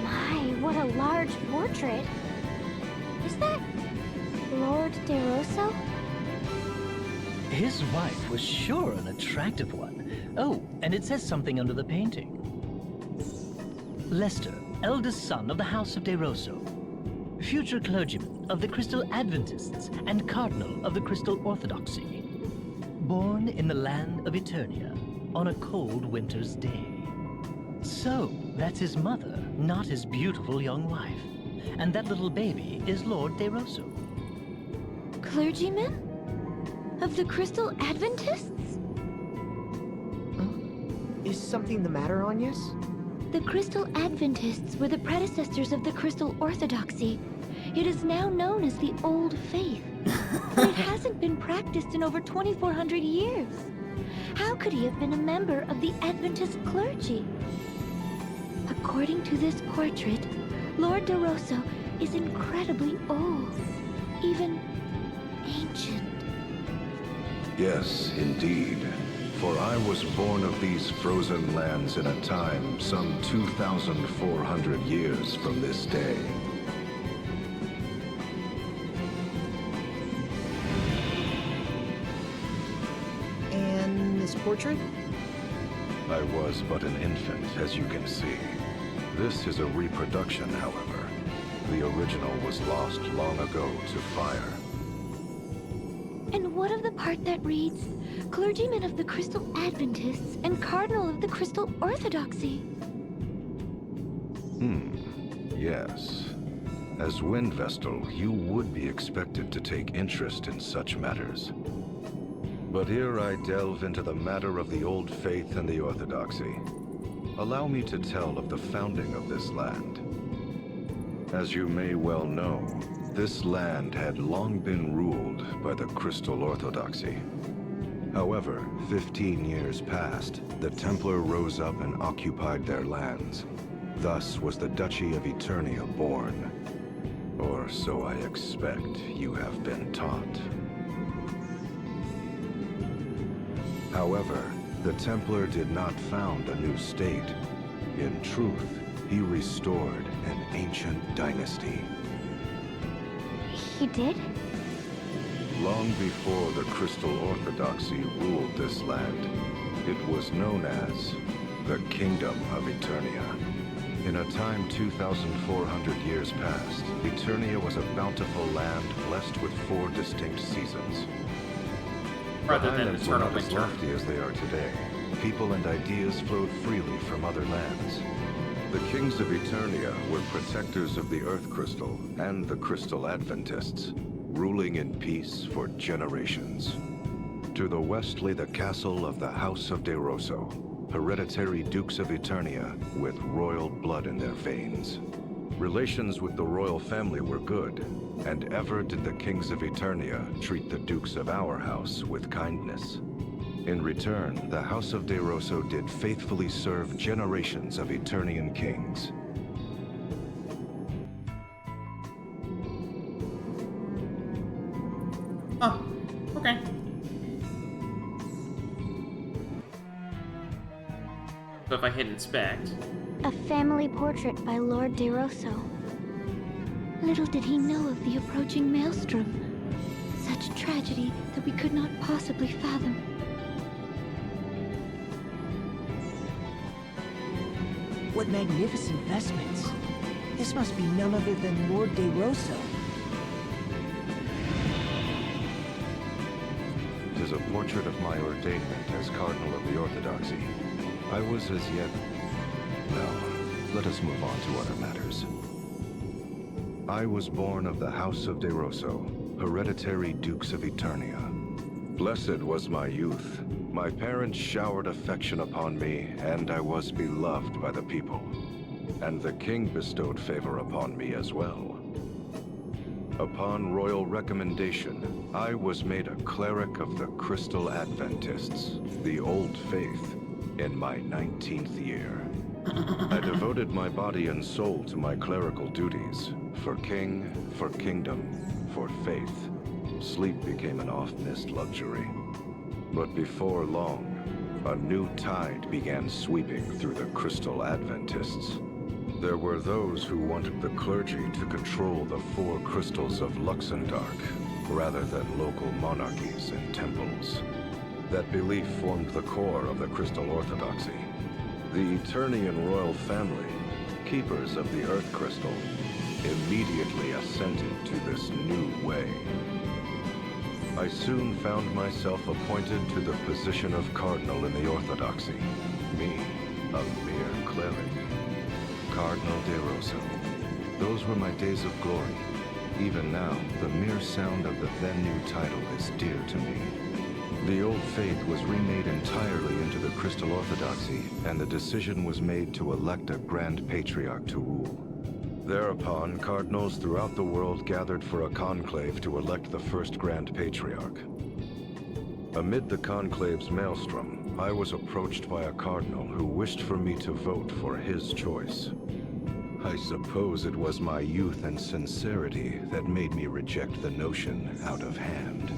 Speaker 2: My, what a large portrait. Is that Lord DeRosso?
Speaker 3: His wife was sure an attractive one. Oh, and it says something under the painting. Lester, eldest son of the House of DeRosso, future clergyman of the Crystal Adventists and cardinal of the Crystal Orthodoxy. Born in the land of Eternia on a cold winter's day. So, that's his mother, not his beautiful young wife. And that little baby is Lord DeRosso.
Speaker 4: Clergyman? Of the Crystal Adventists?
Speaker 5: Is something the matter, Agnes?
Speaker 4: The Crystal Adventists were the predecessors of the Crystal Orthodoxy. It is now known as the Old Faith. But it hasn't been practiced in over 2,400 years. How could he have been a member of the Adventist clergy? According to this portrait, Lord DeRosso is incredibly old, even ancient.
Speaker 6: Yes, indeed. For I was born of these frozen lands in a time some 2,400 years from this day.
Speaker 5: And this portrait?
Speaker 6: I was but an infant, as you can see. This is a reproduction, however. The original was lost long ago to fire.
Speaker 4: And what of the part that reads, Clergyman of the Crystal Adventists and Cardinal of the Crystal Orthodoxy?
Speaker 6: Yes. As Wind Vestal, you would be expected to take interest in such matters. But here I delve into the matter of the old faith and the orthodoxy. Allow me to tell of the founding of this land. As you may well know, this land had long been ruled by the Crystal Orthodoxy. However, 15 years passed, the Templar rose up and occupied their lands. Thus was the Duchy of Eternia born. Or so I expect you have been taught. However, the Templar did not found a new state. In truth, he restored an ancient dynasty.
Speaker 4: He did?
Speaker 6: Long before the Crystal Orthodoxy ruled this land, it was known as the Kingdom of Eternia. In a time 2,400 years past, Eternia was a bountiful land blessed with 4 distinct seasons.
Speaker 1: Rather
Speaker 6: The
Speaker 1: than
Speaker 6: highlands were
Speaker 1: eternal
Speaker 6: not as
Speaker 1: winter.
Speaker 6: lofty as they are today. People and ideas flowed freely from other lands. The kings of Eternia were protectors of the Earth Crystal and the Crystal Adventists, ruling in peace for generations. To the west lay the castle of the House of De Rosso, hereditary dukes of Eternia with royal blood in their veins. Relations with the royal family were good, and ever did the kings of Eternia treat the dukes of our house with kindness. In return, the House of De Rosso did faithfully serve generations of Eternian kings.
Speaker 1: Huh. Okay. So if I hit inspect...
Speaker 4: A family portrait by Lord De Rosso. Little did he know of the approaching maelstrom. Such tragedy that we could not possibly fathom.
Speaker 5: What magnificent vestments. This must be none other than Lord De Rosso.
Speaker 6: It is a portrait of my ordainment as Cardinal of the Orthodoxy. I was as yet... No, let us move on to other matters. I was born of the House of De Rosso, hereditary dukes of Eternia. Blessed was my youth. My parents showered affection upon me, and I was beloved by the people. And the king bestowed favor upon me as well. Upon royal recommendation, I was made a cleric of the Crystal Adventists, the Old Faith, in my 19th year. I devoted my body and soul to my clerical duties, for king, for kingdom, for faith. Sleep became an oft-missed luxury. But before long, a new tide began sweeping through the Crystal Adventists. There were those who wanted the clergy to control the 4 crystals of Luxembourg, rather than local monarchies and temples. That belief formed the core of the Crystal Orthodoxy. The Eternian royal family, keepers of the Earth Crystal, immediately assented to this new way. I soon found myself appointed to the position of Cardinal in the Orthodoxy. Me, a mere cleric. Cardinal De Rosso. Those were my days of glory. Even now, the mere sound of the then-new title is dear to me. The old faith was remade entirely into the Crystal Orthodoxy, and the decision was made to elect a Grand Patriarch to rule. Thereupon, cardinals throughout the world gathered for a conclave to elect the first Grand Patriarch. Amid the conclave's maelstrom, I was approached by a cardinal who wished for me to vote for his choice. I suppose it was my youth and sincerity that made me reject the notion out of hand.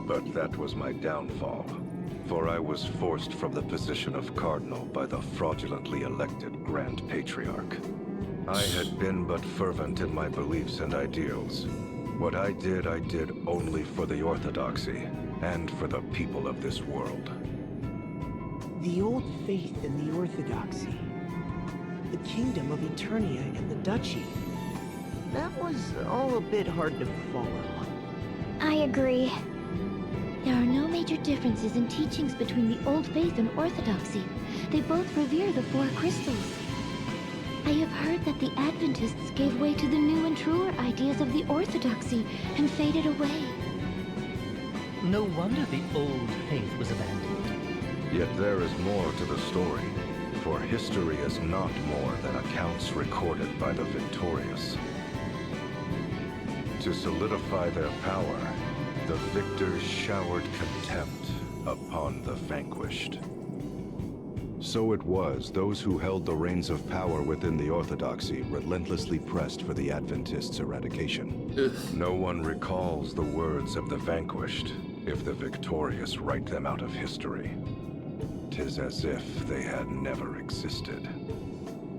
Speaker 6: But that was my downfall, for I was forced from the position of cardinal by the fraudulently elected Grand Patriarch. I had been but fervent in my beliefs and ideals. What I did only for the Orthodoxy, and for the people of this world.
Speaker 5: The old faith and the Orthodoxy. The Kingdom of Eternia and the Duchy. That was all a bit hard to follow.
Speaker 4: I agree. There are no major differences in teachings between the Old Faith and Orthodoxy. They both revere the four crystals. I have heard that the Adventists gave way to the new and truer ideas of the Orthodoxy and faded away.
Speaker 3: No wonder the old faith was abandoned.
Speaker 6: Yet there is more to the story, for history is not more than accounts recorded by the victorious. To solidify their power, the victors showered contempt upon the vanquished. So it was those who held the reins of power within the Orthodoxy relentlessly pressed for the Adventists' eradication.
Speaker 1: Ugh.
Speaker 6: No one recalls the words of the vanquished if the victorious write them out of history. 'Tis as if they had never existed.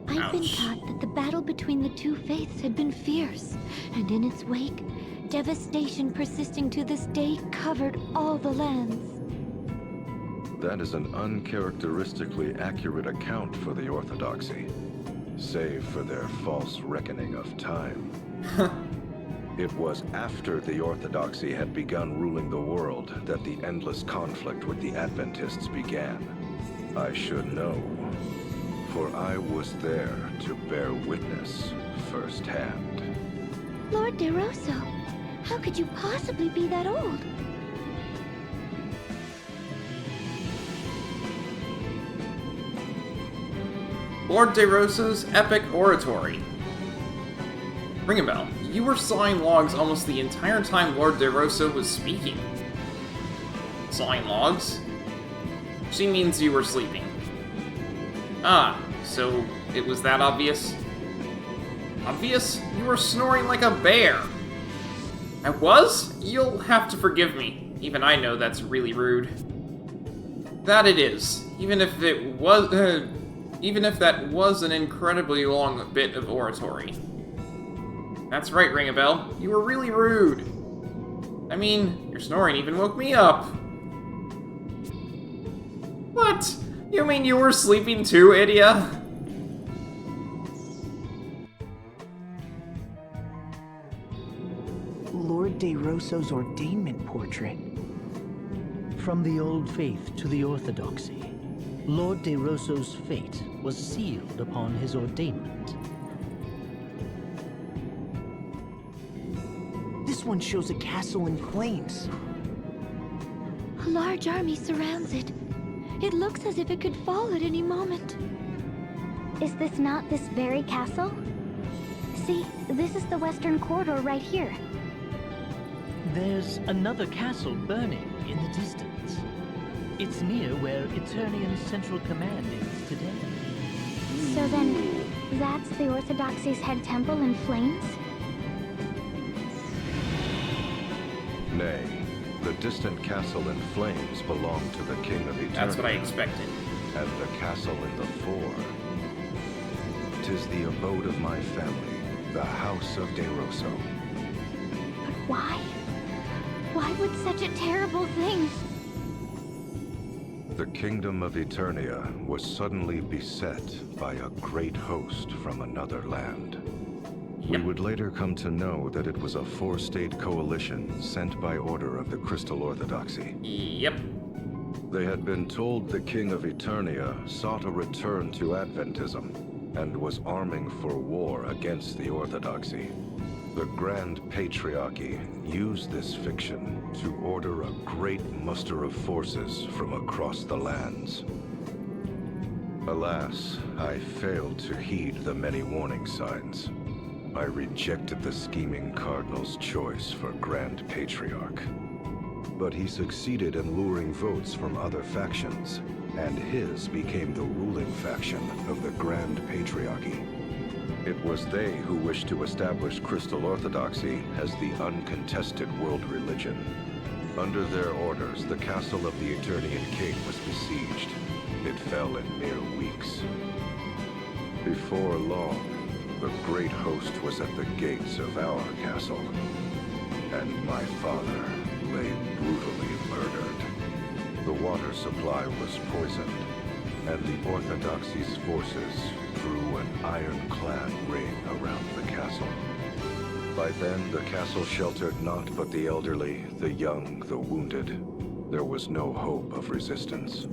Speaker 4: I've been
Speaker 1: Ouch.
Speaker 4: taught that the battle between the two faiths had been fierce, and in its wake, devastation persisting to this day covered all the lands.
Speaker 6: That is an uncharacteristically accurate account for the Orthodoxy, save for their false reckoning of time. It was after the Orthodoxy had begun ruling the world that the endless conflict with the Adventists began. I should know, for I was there to bear witness firsthand.
Speaker 4: Lord De Rosso, how could you possibly be that old?
Speaker 1: Lord De Rosa's epic oratory. Ring a bell. You were sawing logs almost the entire time Lord De Rosa was speaking. Sawing logs? She means you were sleeping. Ah, so it was that obvious? Obvious? You were snoring like a bear. I was? You'll have to forgive me. Even I know that's really rude. That it is. Even if that was an incredibly long bit of oratory. That's right, Ring-a-Bell. You were really rude. I mean, your snoring even woke me up. What? You mean you were sleeping too, Idia?
Speaker 5: Lord De Rosso's ordainment portrait.
Speaker 3: From the old faith to the orthodoxy, Lord De Rosso's fate was sealed upon his ordainment.
Speaker 5: This one shows a castle in flames.
Speaker 4: A large army surrounds it. It looks as if it could fall at any moment.
Speaker 2: Is this not this very castle? See, this is the western corridor right here.
Speaker 3: There's another castle burning in the distance. It's near where Eternian's central command is today.
Speaker 2: So then, that's the Orthodoxy's head temple in flames?
Speaker 6: Nay, the distant castle in flames belonged to the King of Eternia.
Speaker 1: That's what I expected.
Speaker 6: And the castle in the fore. 'Tis the abode of my family, the House of De Rosso.
Speaker 2: But why? Why would such a terrible thing?
Speaker 6: The kingdom of Eternia was suddenly beset by a great host from another land. We would later come to know that it was a four-state coalition sent by order of the Crystal Orthodoxy.
Speaker 1: Yep.
Speaker 6: They had been told the King of Eternia sought a return to Adventism and was arming for war against the Orthodoxy. The Grand Patriarchy used this fiction to order a great muster of forces from across the lands. Alas, I failed to heed the many warning signs. I rejected the scheming Cardinal's choice for Grand Patriarch. But he succeeded in luring votes from other factions, and his became the ruling faction of the Grand Patriarchy. It was they who wished to establish Crystal Orthodoxy as the uncontested world religion. Under their orders, the castle of the Eternian King was besieged. It fell in mere weeks. Before long, the great host was at the gates of our castle, and my father lay brutally murdered. The water supply was poisoned, and the Orthodoxy's forces drew an ironclad ring around the castle. By then, the castle sheltered naught but the elderly, the young, the wounded. there was no hope of resistance.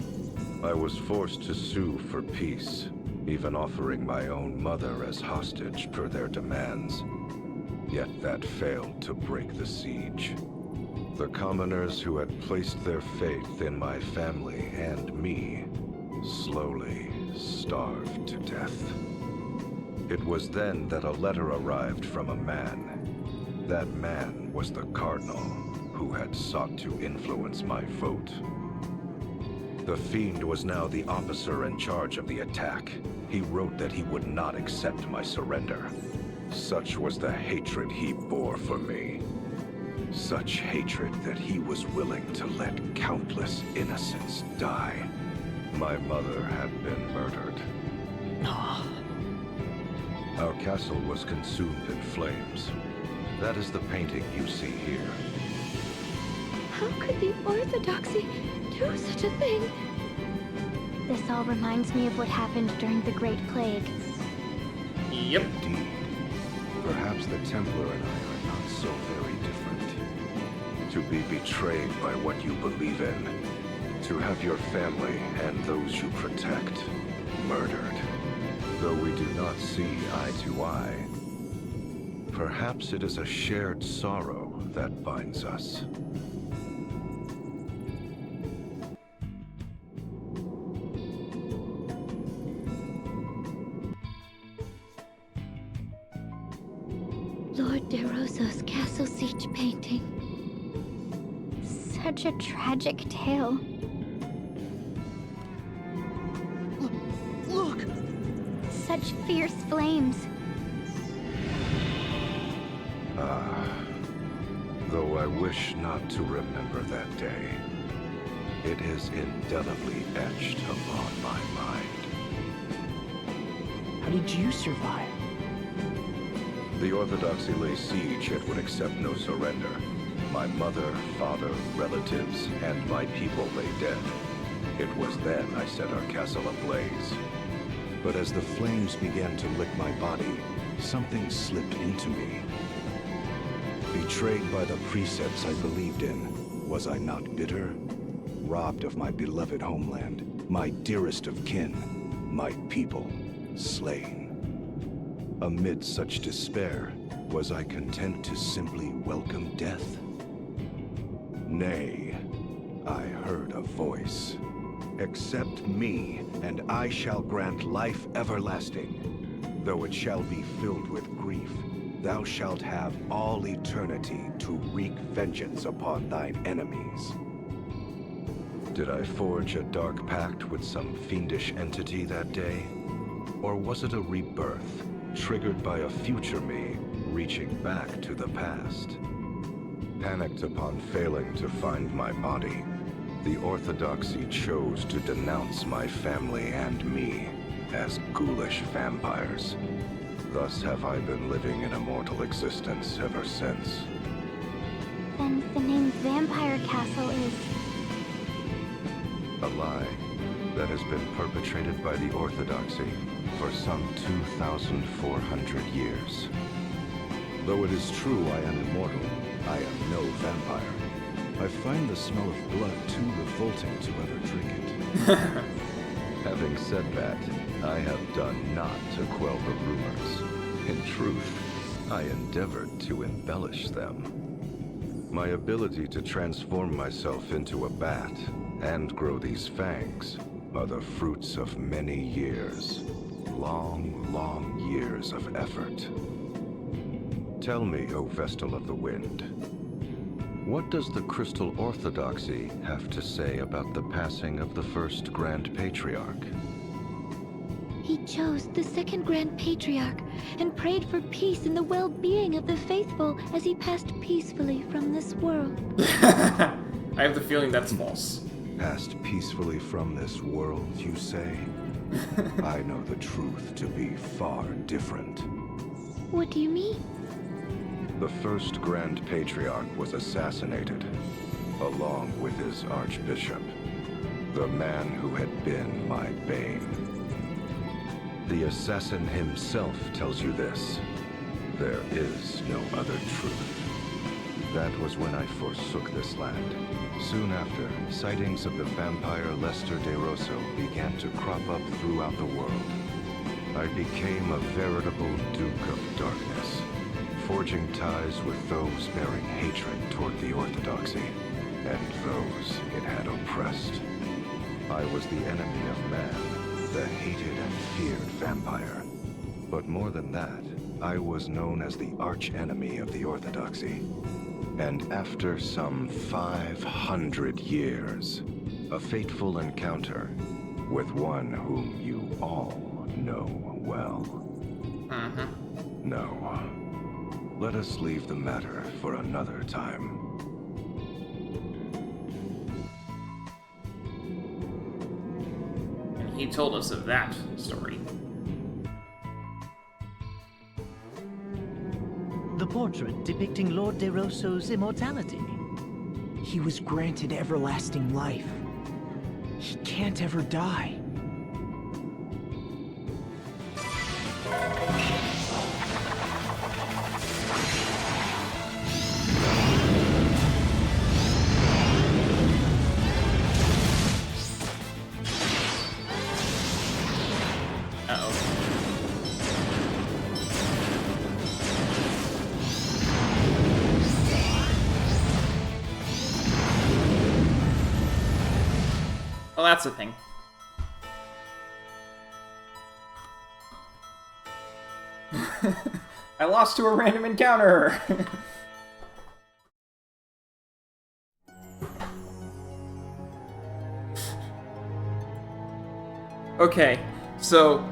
Speaker 6: I was forced to sue for peace, even offering my own mother as hostage per their demands. Yet that failed to break the siege. The commoners who had placed their faith in my family and me slowly starved to death. It was then that a letter arrived from a man. That man was the Cardinal, who had sought to influence my vote. The Fiend was now the officer in charge of the attack. He wrote that he would not accept my surrender. Such was the hatred he bore for me. Such hatred that he was willing to let countless innocents die. My mother had been murdered. Our castle was consumed in flames. That is the painting you see here.
Speaker 4: How could the Orthodoxy do such a thing?
Speaker 2: This all reminds me of what happened during the Great Plague.
Speaker 1: Yep.
Speaker 6: Indeed. Perhaps the Templar and I are not so very different. To be betrayed by what you believe in. To have your family and those you protect murdered. Though we do not see eye to eye, perhaps it is a shared sorrow that binds us.
Speaker 4: Lord De Rosa's castle siege painting.
Speaker 2: Such a tragic tale.
Speaker 5: Look!
Speaker 2: Such fierce flames.
Speaker 6: Though I wish not to remember that day, it is indelibly etched upon my mind.
Speaker 5: How did you survive?
Speaker 6: The Orthodoxy lay siege yet would accept no surrender. My mother, father, relatives, and my people lay dead. It was then I set our castle ablaze. But as the flames began to lick my body, something slipped into me. Betrayed by the precepts I believed in, was I not bitter? Robbed of my beloved homeland, my dearest of kin, my people, slain. Amid such despair, was I content to simply welcome death? Nay, I heard a voice. Accept me, and I shall grant life everlasting. Though it shall be filled with grief, thou shalt have all eternity to wreak vengeance upon thine enemies. Did I forge a dark pact with some fiendish entity that day? Or was it a rebirth, triggered by a future me reaching back to the past? Panicked upon failing to find my body, the Orthodoxy chose to denounce my family and me as ghoulish vampires. Thus have I been living an immortal existence ever since.
Speaker 2: Then the name Vampire Castle is...
Speaker 6: A lie that has been perpetrated by the Orthodoxy for some 2,400 years. Though it is true I am immortal, I am no vampire. I find the smell of blood too revolting to ever drink it. Having said that, I have done naught to quell the rumors. In truth, I endeavored to embellish them. My ability to transform myself into a bat and grow these fangs are the fruits of many years. Long, long years of effort. Tell me, O Vestal of the Wind, what does the Crystal Orthodoxy have to say about the passing of the first Grand Patriarch?
Speaker 4: He chose the second Grand Patriarch and prayed for peace and the well-being of the faithful as he passed peacefully from this world.
Speaker 1: I have the feeling that's false.
Speaker 6: Passed peacefully from this world, you say? I know the truth to be far different.
Speaker 4: What do you mean?
Speaker 6: The first Grand Patriarch was assassinated, along with his Archbishop, the man who had been my bane. The assassin himself tells you this: there is no other truth. That was when I forsook this land. Soon after, sightings of the vampire Lester de Rosso began to crop up throughout the world. I became a veritable Duke of Darkness, forging ties with those bearing hatred toward the Orthodoxy, and those it had oppressed. I was the enemy of man, the hated and feared vampire. But more than that, I was known as the arch-enemy of the Orthodoxy. And after some 500 years, a fateful encounter with one whom you all know well. No. Let us leave the matter for another time.
Speaker 1: And he told us of that story.
Speaker 3: The portrait depicting Lord de Rosso's immortality.
Speaker 5: He was granted everlasting life. He can't ever die.
Speaker 1: Well, that's the thing. I lost to a random encounter! Okay, so,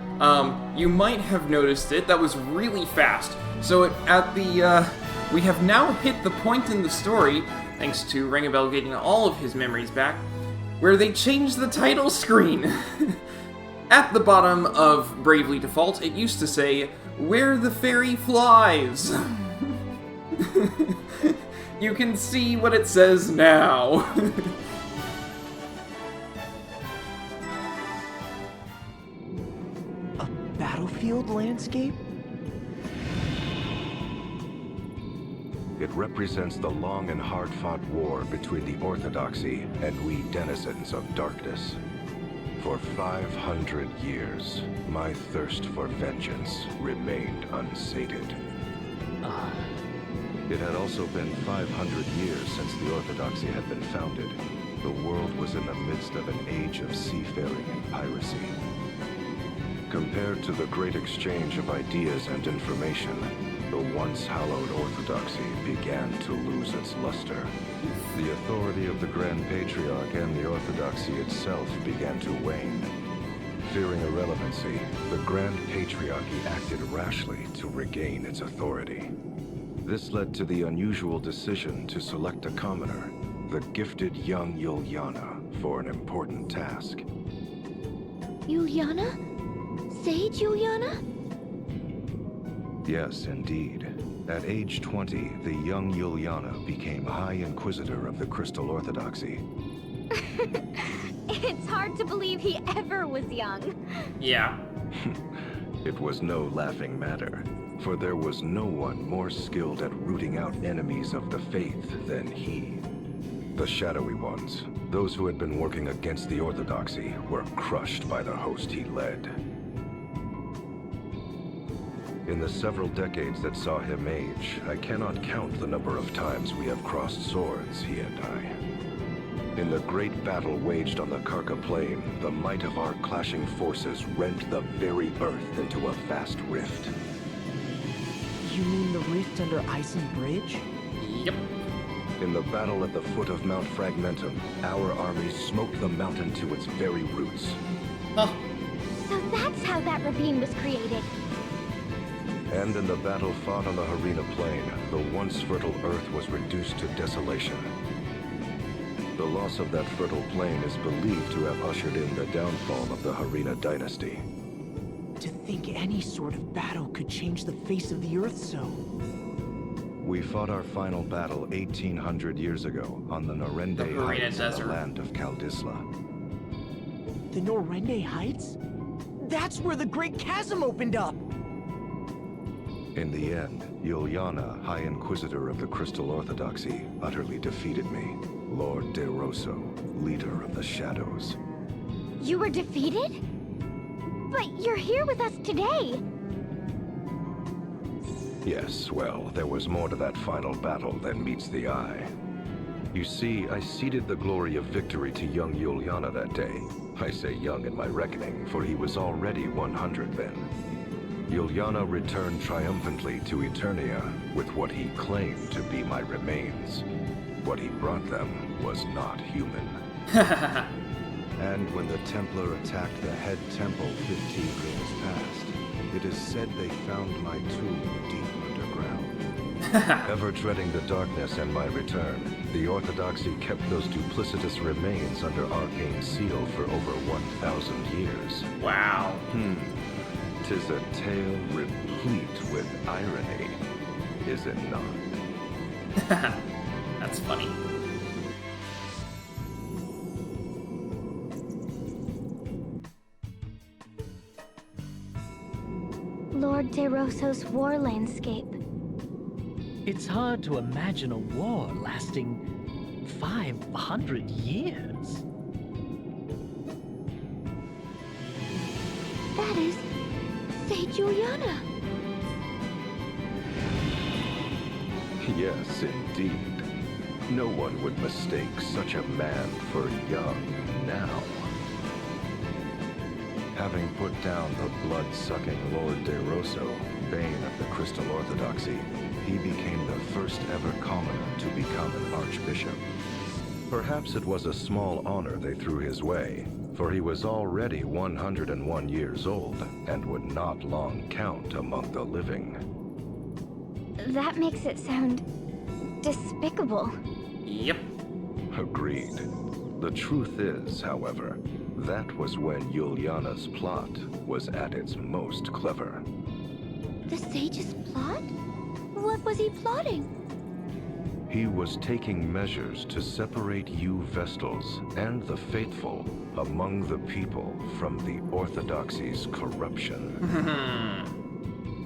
Speaker 1: you might have noticed it. That was really fast. So, we have now hit the point in the story, thanks to Ringabel getting all of his memories back, where they changed the title screen. At the bottom of Bravely Default, it used to say, "Where the Fairy Flies." You can see what it says now.
Speaker 5: A battlefield landscape?
Speaker 6: It represents the long and hard-fought war between the Orthodoxy and we denizens of darkness. For 500 years, my thirst for vengeance remained unsated. It had also been 500 years since the Orthodoxy had been founded. The world was in the midst of an age of seafaring and piracy. Compared to the great exchange of ideas and information, the once hallowed Orthodoxy began to lose its luster. The authority of the Grand Patriarch and the Orthodoxy itself began to wane. Fearing irrelevancy, the Grand Patriarchy acted rashly to regain its authority. This led to the unusual decision to select a commoner, the gifted young Yuliana, for an important task.
Speaker 4: Yuliana? Sage Yuliana?
Speaker 6: Yes, indeed. At age 20, the young Yuliana became High Inquisitor of the Crystal Orthodoxy.
Speaker 7: It's hard to believe he ever was young.
Speaker 1: Yeah.
Speaker 6: It was no laughing matter, for there was no one more skilled at rooting out enemies of the faith than he. The Shadowy Ones, those who had been working against the Orthodoxy, were crushed by the host he led. In the several decades that saw him age, I cannot count the number of times we have crossed swords, he and I. In the great battle waged on the Karka Plain, the might of our clashing forces rent the very earth into a vast rift.
Speaker 5: You mean the rift under Ison Bridge?
Speaker 1: Yep.
Speaker 6: In the battle at the foot of Mount Fragmentum, our armies smoked the mountain to its very roots.
Speaker 1: Oh.
Speaker 7: So that's how that ravine was created.
Speaker 6: And in the battle fought on the Harina Plain, the once fertile earth was reduced to desolation. The loss of that fertile plain is believed to have ushered in the downfall of the Harina dynasty.
Speaker 5: To think any sort of battle could change the face of the earth so.
Speaker 6: We fought our final battle 1800 years ago on the Norende
Speaker 1: Harina
Speaker 6: Heights in
Speaker 1: Desert.
Speaker 6: the land of Kaldisla.
Speaker 5: The Norende Heights? That's where the Great Chasm opened up!
Speaker 6: In the end, Juliana, High Inquisitor of the Crystal Orthodoxy, utterly defeated me. Lord De Rosso, leader of the Shadows.
Speaker 7: You were defeated? But you're here with us today.
Speaker 6: Yes, well, there was more to that final battle than meets the eye. You see, I ceded the glory of victory to young Juliana that day. I say young in my reckoning, for he was already 100 then. Juliana returned triumphantly to Eternia with what he claimed to be my remains. What he brought them was not human. And when the Templar attacked the head temple 15 years past, it is said they found my tomb deep underground. Ever dreading the darkness and my return, the Orthodoxy kept those duplicitous remains under arcane seal for over 1,000 years.
Speaker 1: Wow.
Speaker 6: 'Tis a tale replete with irony, is it not?
Speaker 1: That's funny.
Speaker 7: Lord De Rosso's war landscape.
Speaker 3: It's hard to imagine a war lasting 500 years.
Speaker 4: That is Sage Juliana.
Speaker 6: Yes, indeed. No one would mistake such a man for young now. Having put down the blood-sucking Lord De Rosso, bane of the Crystal Orthodoxy, he became the first ever commoner to become an archbishop. Perhaps it was a small honor they threw his way, for he was already 101 years old and would not long count among the living.
Speaker 7: That makes it sound despicable.
Speaker 1: Yep.
Speaker 6: Agreed. The truth is, however, that was when Juliana's plot was at its most clever.
Speaker 4: The sage's plot? What was he plotting?
Speaker 6: He was taking measures to separate you Vestals and the faithful among the people from the Orthodoxy's corruption.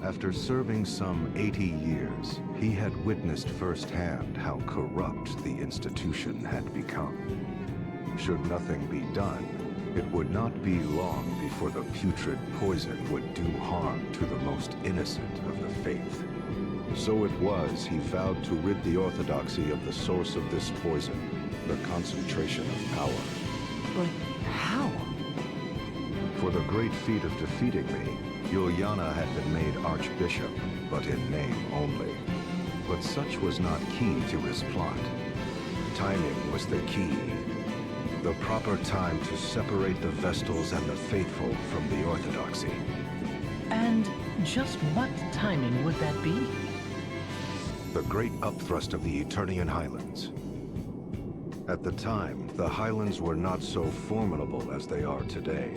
Speaker 6: After serving some 80 years, he had witnessed firsthand how corrupt the institution had become. Should nothing be done, it would not be long before the putrid poison would do harm to the most innocent of the faith. So it was he vowed to rid the Orthodoxy of the source of this poison, the concentration of power.
Speaker 5: But how?
Speaker 6: For the great feat of defeating me, Juliana had been made Archbishop, but in name only. But such was not key to his plot. Timing was the key. The proper time to separate the Vestals and the faithful from the Orthodoxy.
Speaker 3: And just what timing would that be?
Speaker 6: The great upthrust of the Eternian Highlands. At the time, the Highlands were not so formidable as they are today.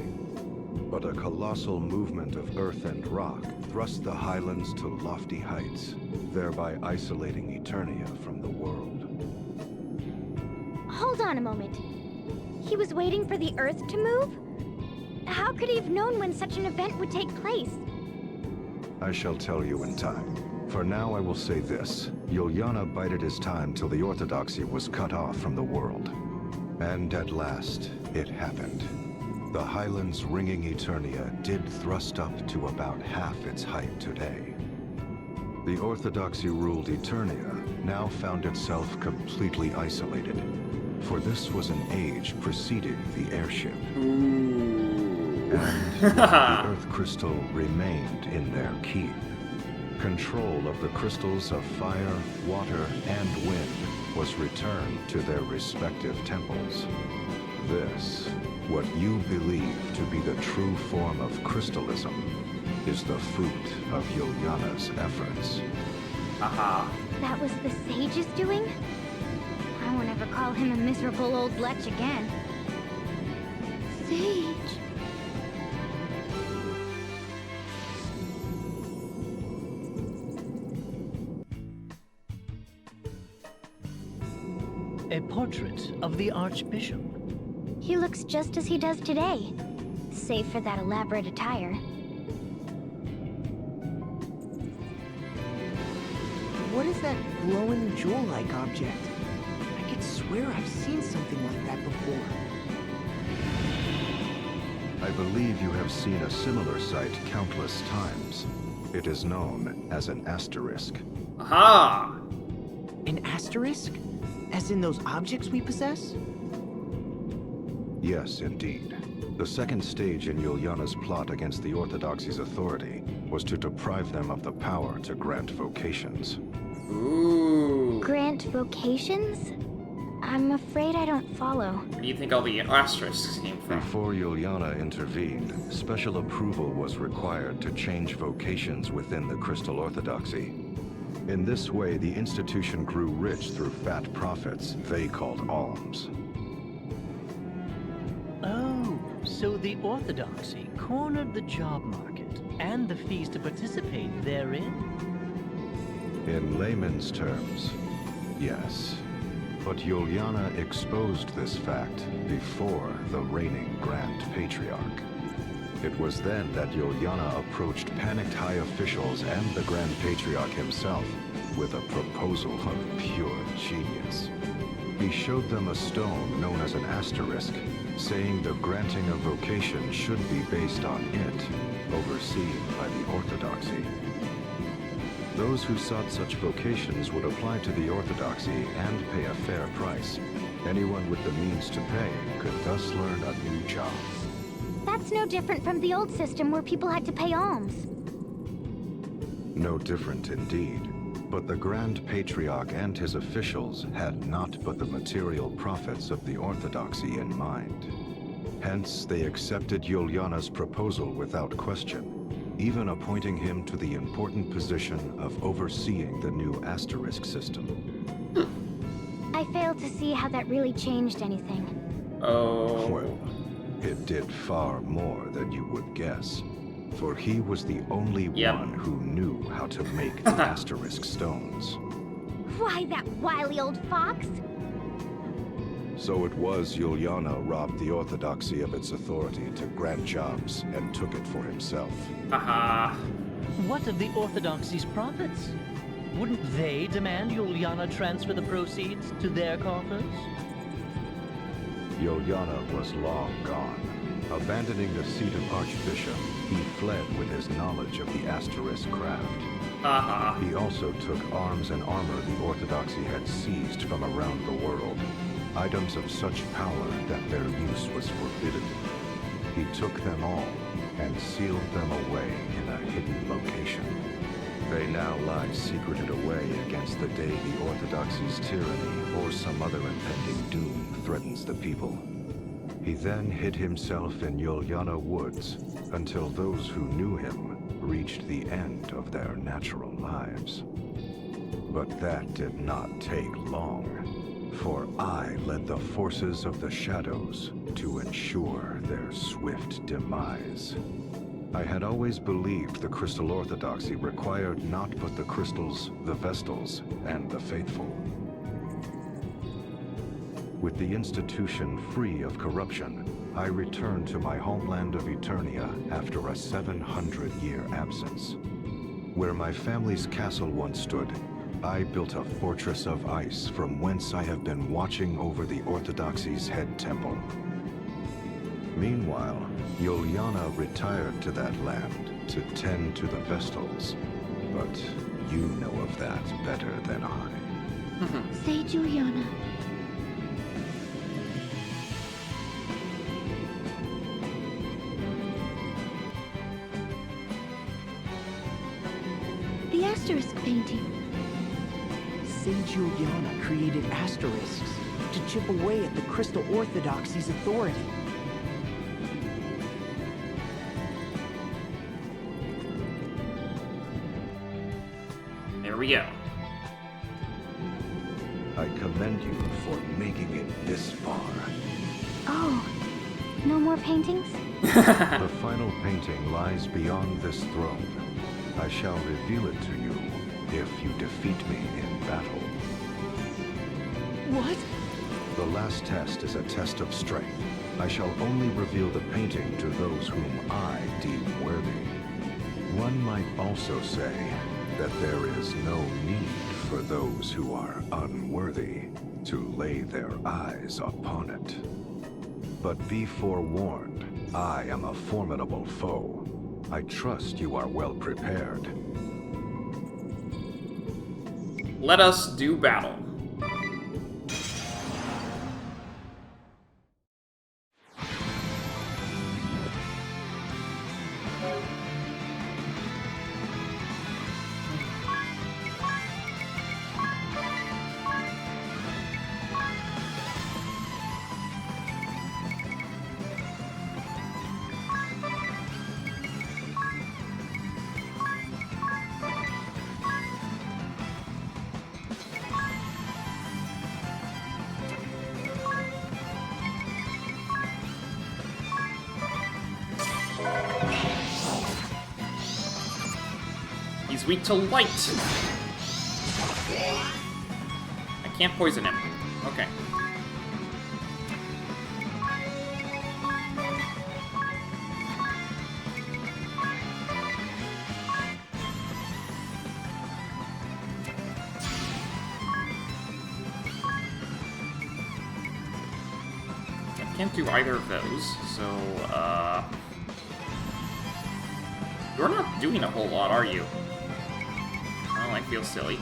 Speaker 6: But a colossal movement of earth and rock thrust the Highlands to lofty heights, thereby isolating Eternia from the world.
Speaker 7: Hold on a moment. He was waiting for the Earth to move? How could he have known when such an event would take place?
Speaker 6: I shall tell you in time. For now I will say this. Juliana bided his time till the Orthodoxy was cut off from the world. And at last, it happened. The Highlands ringing Eternia did thrust up to about half its height today. The Orthodoxy-ruled Eternia now found itself completely isolated, for this was an age preceding the airship. And the Earth Crystal remained in their keep. Control of the crystals of fire, water, and wind was returned to their respective temples. This, what you believe to be the true form of crystalism, is the fruit of Juliana's efforts.
Speaker 1: Aha.
Speaker 7: That was the sage's doing? I won't ever call him a miserable old lech again.
Speaker 4: Sage.
Speaker 3: A portrait of the Archbishop.
Speaker 7: He looks just as he does today, save for that elaborate attire.
Speaker 5: what is that glowing jewel-like object? I could swear I've seen something like that before.
Speaker 6: I believe you have seen a similar sight countless times. It is known as an asterisk.
Speaker 1: Aha!
Speaker 5: An asterisk? As in those objects we possess?
Speaker 6: Yes, indeed. The second stage in Yuliana's plot against the Orthodoxy's authority was to deprive them of the power to grant vocations.
Speaker 1: Ooh.
Speaker 7: Grant vocations? I'm afraid I don't follow.
Speaker 1: Where do you think all the asterisks came from?
Speaker 6: Before Yuliana intervened, special approval was required to change vocations within the Crystal Orthodoxy. In this way, the institution grew rich through fat profits they called alms.
Speaker 3: Oh, so the Orthodoxy cornered the job market and the fees to participate therein?
Speaker 6: In layman's terms, yes. But Yuliana exposed this fact before the reigning Grand Patriarch. It was then that Yuliana approached panicked high officials and the Grand Patriarch himself with a proposal of pure genius. He showed them a stone known as an asterisk, saying the granting of vocation should be based on it, overseen by the Orthodoxy. Those who sought such vocations would apply to the Orthodoxy and pay a fair price. Anyone with the means to pay could thus learn a new job.
Speaker 7: That's no different from the old system where people had to pay alms.
Speaker 6: No different indeed. But the Grand Patriarch and his officials had not but the material profits of the Orthodoxy in mind. Hence, they accepted Yuliana's proposal without question, even appointing him to the important position of overseeing the new asterisk system.
Speaker 7: I fail to see how that really changed anything.
Speaker 1: Oh.
Speaker 6: Well, it did far more than you would guess, for he was the only one who knew how to make the asterisk stones.
Speaker 7: Why, that wily old fox?
Speaker 6: So it was Yuliana robbed the Orthodoxy of its authority to grant jobs and took it for himself.
Speaker 1: Aha.
Speaker 3: What of the Orthodoxy's profits? Wouldn't they demand Yuliana transfer the proceeds to their coffers?
Speaker 6: Yuliana was long gone. Abandoning the seat of Archbishop, he fled with his knowledge of the asterisk craft.
Speaker 1: Aha.
Speaker 6: He also took arms and armor the Orthodoxy had seized from around the world, items of such power that their use was forbidden. He took them all and sealed them away in a hidden location. They now lie secreted away against the day the Orthodoxy's tyranny or some other impending doom threatens the people. He then hid himself in Yuliana Woods until those who knew him reached the end of their natural lives. But that did not take long, for I led the forces of the shadows to ensure their swift demise. I had always believed the Crystal Orthodoxy required not but the crystals, the Vestals, and the faithful. With the institution free of corruption, I returned to my homeland of Eternia after a 700-year absence. Where my family's castle once stood, I built a fortress of ice from whence I have been watching over the Orthodoxy's head temple. Meanwhile, Yuliana retired to that land to tend to the Vestals, but you know of that better than I.
Speaker 4: Say, Juliana. The asterisk painting.
Speaker 5: Sage Juliana created asterisks to chip away at the Crystal Orthodoxy's authority.
Speaker 1: There we go.
Speaker 6: I commend you for making it this far.
Speaker 7: Oh, no more paintings?
Speaker 6: The final painting lies beyond this throne. I shall reveal it to you if you defeat me in battle.
Speaker 5: What?
Speaker 6: The last test is a test of strength. I shall only reveal the painting to those whom I deem worthy. One might also say that there is no need for those who are unworthy to lay their eyes upon it. But be forewarned, I am a formidable foe. I trust you are well prepared.
Speaker 1: Let us do battle. He's weak to light. I can't poison him. Okay. I can't do either of those, so, you're not doing a whole lot, are you? Oh, I feel silly.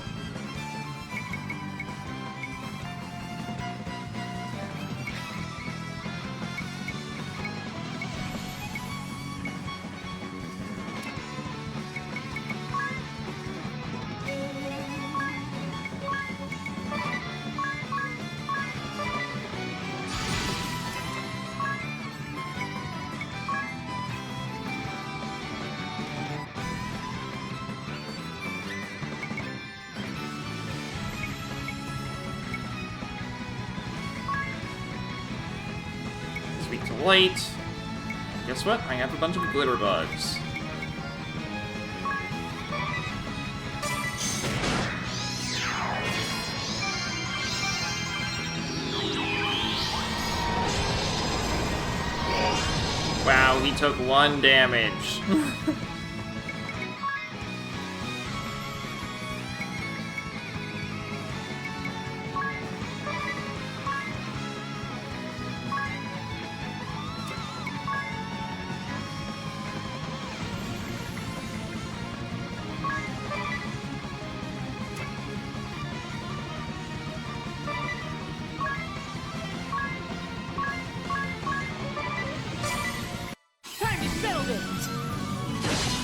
Speaker 1: Weak to light. Guess what? I have a bunch of glitter bugs. Wow, he took 1 damage.
Speaker 8: Time to settle this!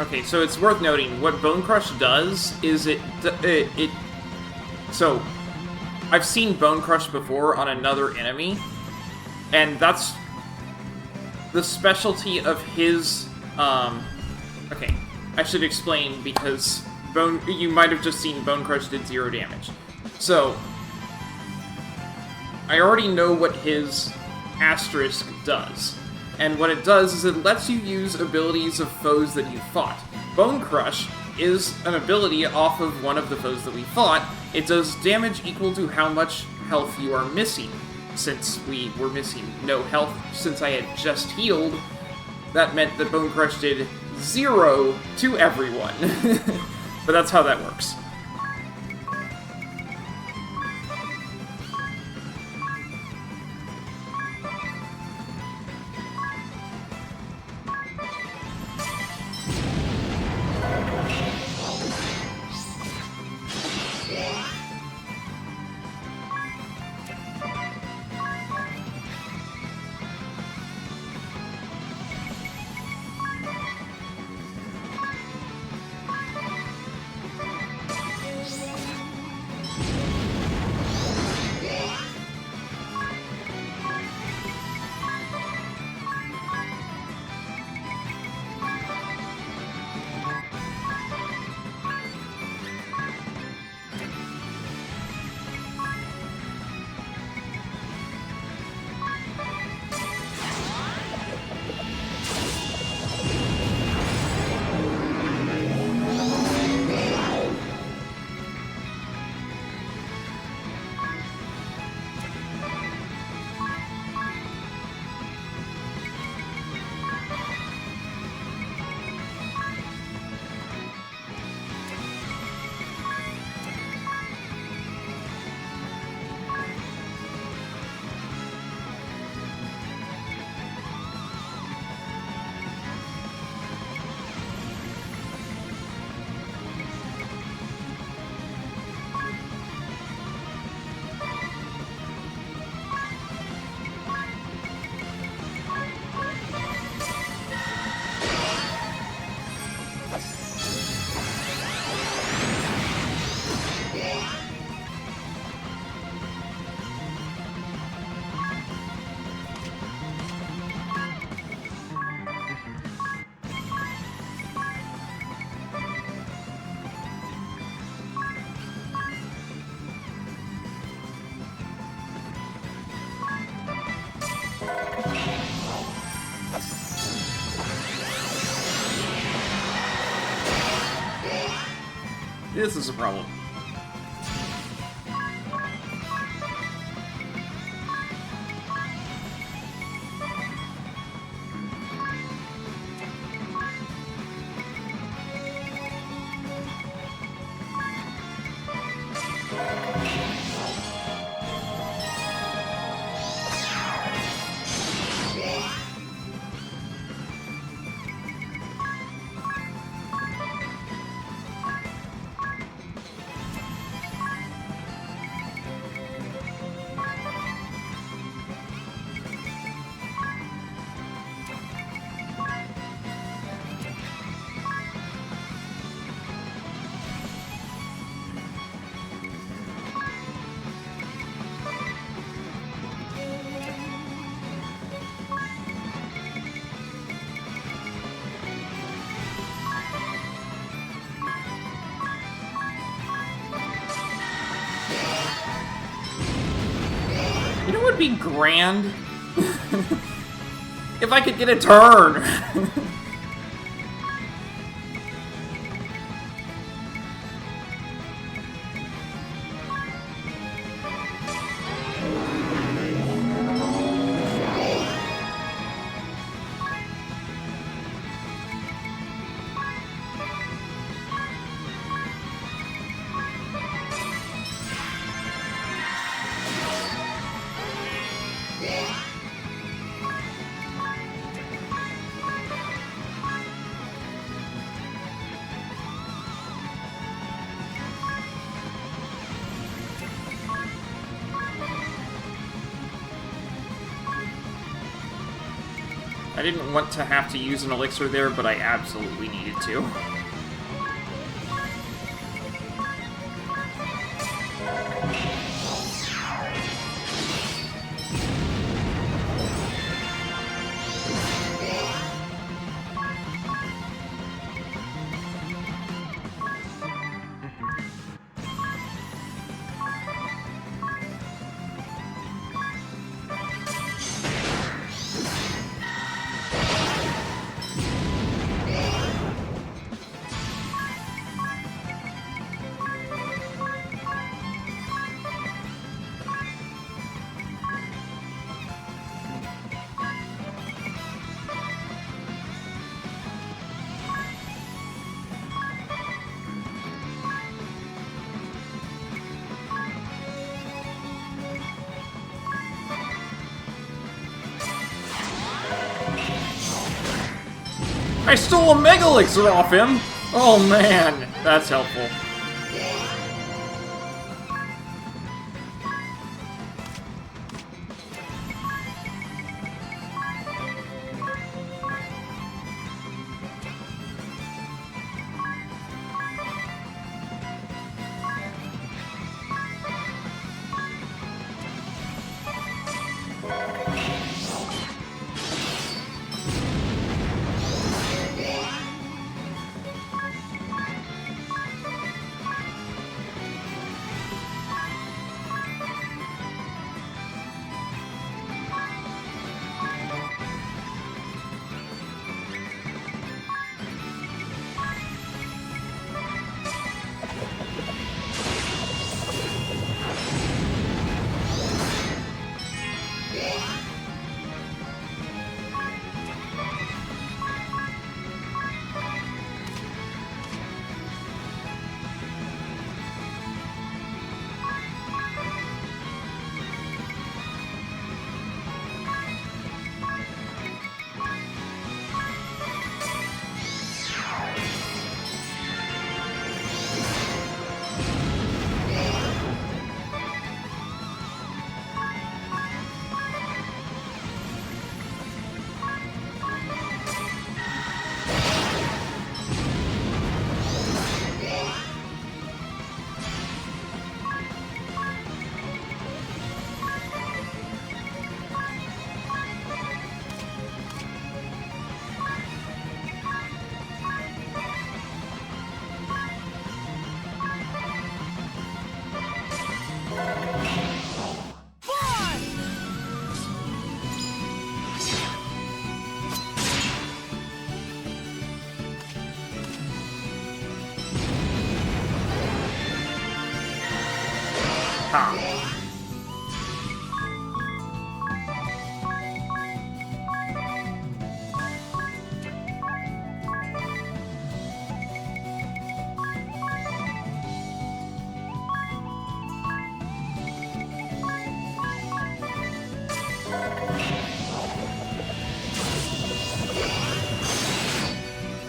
Speaker 1: Okay, so it's worth noting, what Bone Crush does is so, I've seen Bone Crush before on another enemy, and that's the specialty of his, okay, I should explain, because you might have just seen Bone Crush did 0 damage. So, I already know what his asterisk does. And what it does is it lets you use abilities of foes that you fought. Bone Crush is an ability off of one of the foes that we fought. It does damage equal to how much health you are missing. Since we were missing no health since I had just healed, that meant that Bone Crush did 0 to everyone. But that's how that works. This is a problem. You know what would be grand? If I could get a turn! I didn't want to have to use an elixir there, but I absolutely needed to. I stole a Mega Elixir off him! Oh man, that's helpful. Ha.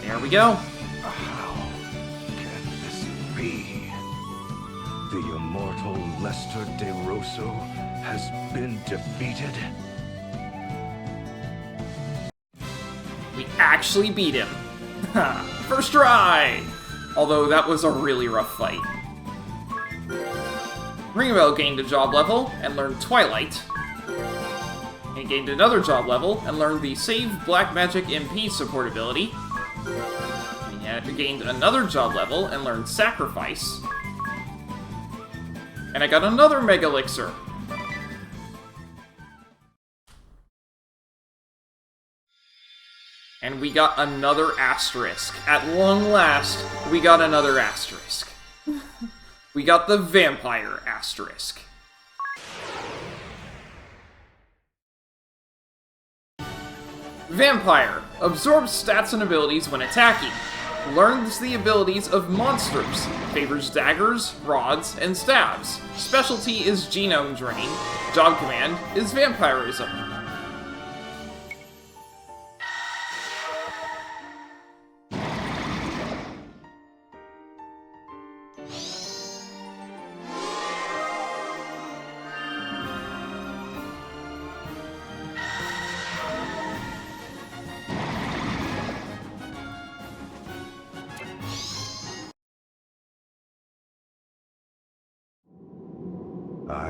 Speaker 1: There we go.
Speaker 6: How can this be? The immortal Lester De Rosso has been defeated?
Speaker 1: We actually beat him. First try! Although that was a really rough fight. Ringabel gained a job level and learned Twilight. And gained another job level and learned the Save Black Magic MP support ability. And gained another job level and learned Sacrifice. And I got another Mega Elixir. And we got another asterisk. At long last, we got another asterisk. We got the Vampire asterisk. Vampire absorbs stats and abilities when attacking. Learns the abilities of monsters. Favors daggers, rods, and stabs. Specialty is genome drain. Job command is vampirism.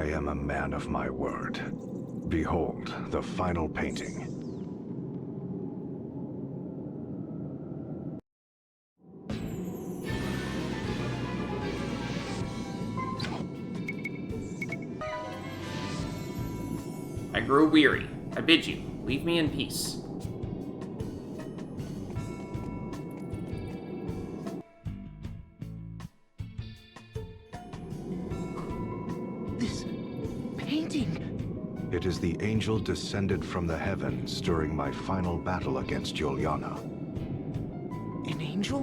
Speaker 6: I am a man of my word. Behold, the final painting.
Speaker 1: I grow weary. I bid you, leave me in peace.
Speaker 5: This painting.
Speaker 6: It is the angel descended from the heavens during my final battle against Juliana.
Speaker 5: An angel?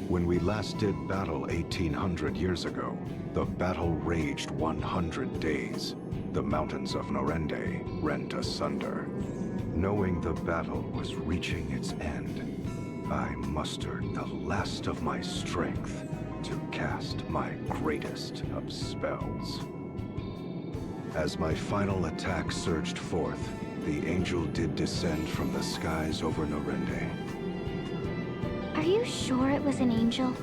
Speaker 6: When we last did battle 1800 years ago, the battle raged 100 days. The mountains of Norende rent asunder. Knowing the battle was reaching its end, I mustered the last of my strength to cast my greatest of spells. As my final attack surged forth, the angel did descend from the skies over Norende.
Speaker 7: Are you sure it was an angel?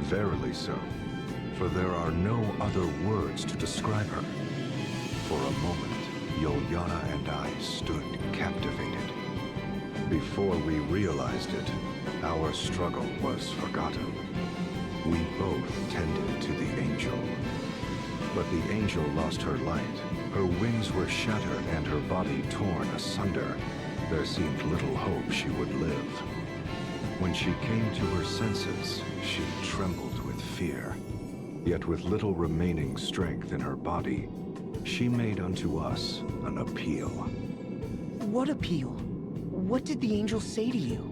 Speaker 6: Verily so, for there are no other words to describe her. For a moment, Juliana and I stood captivated. Before we realized it, our struggle was forgotten. We both tended to the angel. But the angel lost her light. Her wings were shattered and her body torn asunder. There seemed little hope she would live. When she came to her senses, she trembled with fear. Yet with little remaining strength in her body, she made unto us an appeal.
Speaker 5: What appeal? What did the angel say to you?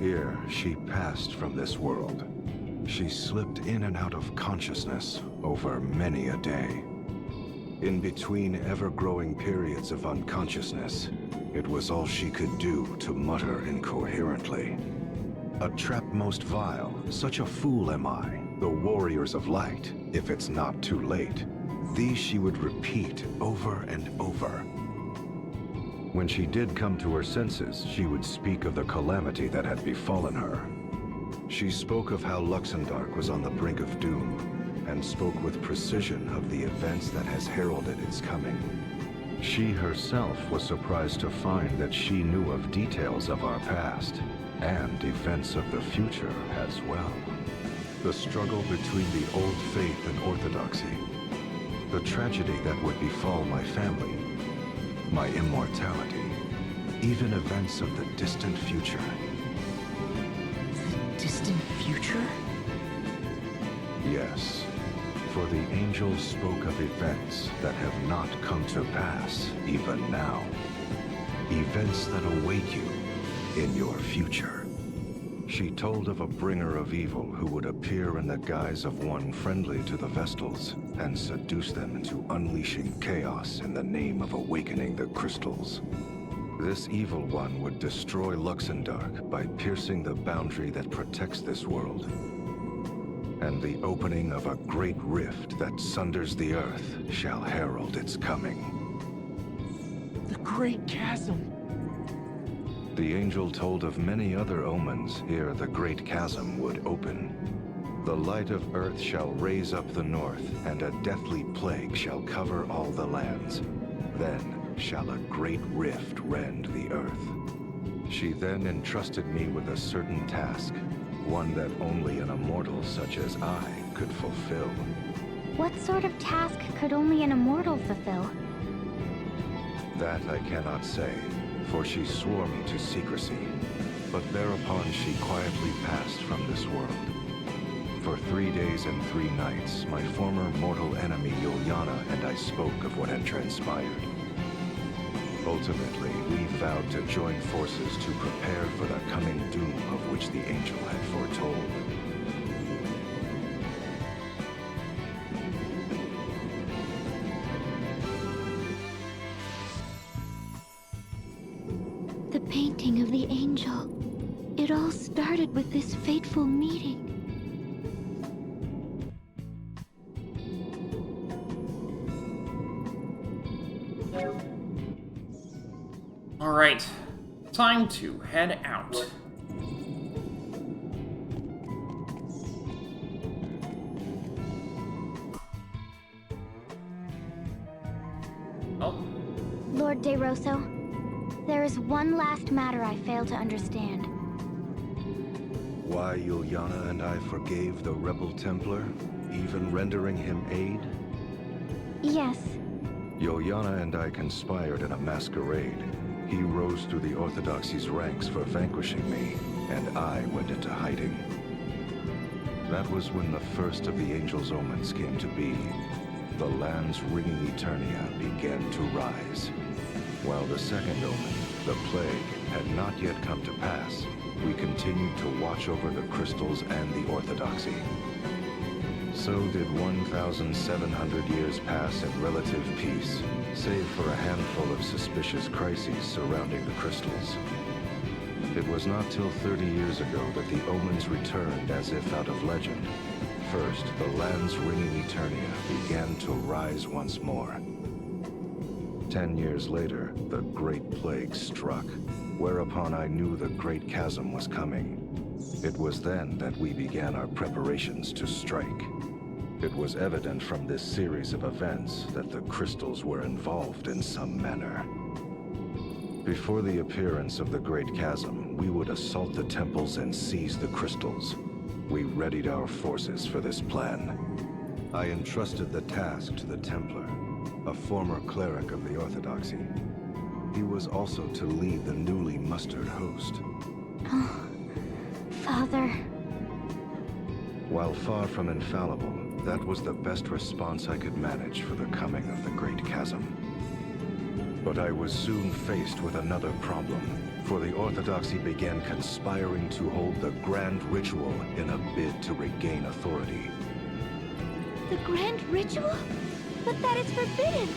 Speaker 6: Ere she passed from this world, she slipped in and out of consciousness over many a day. In between ever-growing periods of unconsciousness, it was all she could do to mutter incoherently. A trap most vile, such a fool am I, the warriors of light, if it's not too late. These she would repeat over and over. When she did come to her senses, she would speak of the calamity that had befallen her. She spoke of how Luxembourg was on the brink of doom, and spoke with precision of the events that has heralded its coming. She herself was surprised to find that she knew of details of our past, and events of the future as well. The struggle between the old faith and orthodoxy, the tragedy that would befall my family, my immortality, even events of the distant future.
Speaker 5: The distant future?
Speaker 6: Yes, for the angel spoke of events that have not come to pass even now. Events that await you in your future. She told of a bringer of evil who would appear in the guise of one friendly to the Vestals and seduce them into unleashing chaos in the name of awakening the crystals. This evil one would destroy Luxembourg by piercing the boundary that protects this world. And the opening of a great rift that sunders the earth shall herald its coming.
Speaker 5: The Great Chasm.
Speaker 6: The angel told of many other omens ere the great chasm would open. The light of earth shall raise up the north, and a deathly plague shall cover all the lands. Then shall a great rift rend the earth. She then entrusted me with a certain task, one that only an immortal such as I could fulfill.
Speaker 7: What sort of task could only an immortal fulfill?
Speaker 6: That I cannot say, for she swore me to secrecy. But thereupon she quietly passed from this world. For 3 days and 3 nights, my former mortal enemy Juliana and I spoke of what had transpired. Ultimately, we vowed to join forces to prepare for the coming doom of which the angel had foretold.
Speaker 4: The painting of the angel. It all started with this fateful meeting.
Speaker 1: Alright, time to head out. Oh,
Speaker 7: Lord De Rosso, there is one last matter I fail to understand.
Speaker 6: Why Juliana and I forgave the rebel Templar, even rendering him aid?
Speaker 7: Yes.
Speaker 6: Juliana and I conspired in a masquerade. He rose through the Orthodoxy's ranks for vanquishing me, and I went into hiding. That was when the first of the Angel's Omens came to be. The land's ringing Eternia began to rise. While the second omen, the plague, had not yet come to pass, we continued to watch over the crystals and the Orthodoxy. So did 1,700 years pass in relative peace, save for a handful of suspicious crises surrounding the crystals. It was not till 30 years ago that the omens returned as if out of legend. First, the land's ringing Eternia began to rise once more. 10 years later, the Great Plague struck, whereupon I knew the Great Chasm was coming. It was then that we began our preparations to strike. It was evident from this series of events that the crystals were involved in some manner. Before the appearance of the Great Chasm, we would assault the temples and seize the crystals. We readied our forces for this plan. I entrusted the task to the Templar, a former cleric of the Orthodoxy. He was also to lead the newly mustered host.
Speaker 7: Oh, Father.
Speaker 6: While far from infallible, that was the best response I could manage for the coming of the Great Chasm. But I was soon faced with another problem, for the Orthodoxy began conspiring to hold the Grand Ritual in a bid to regain authority.
Speaker 4: The Grand Ritual? But that is forbidden!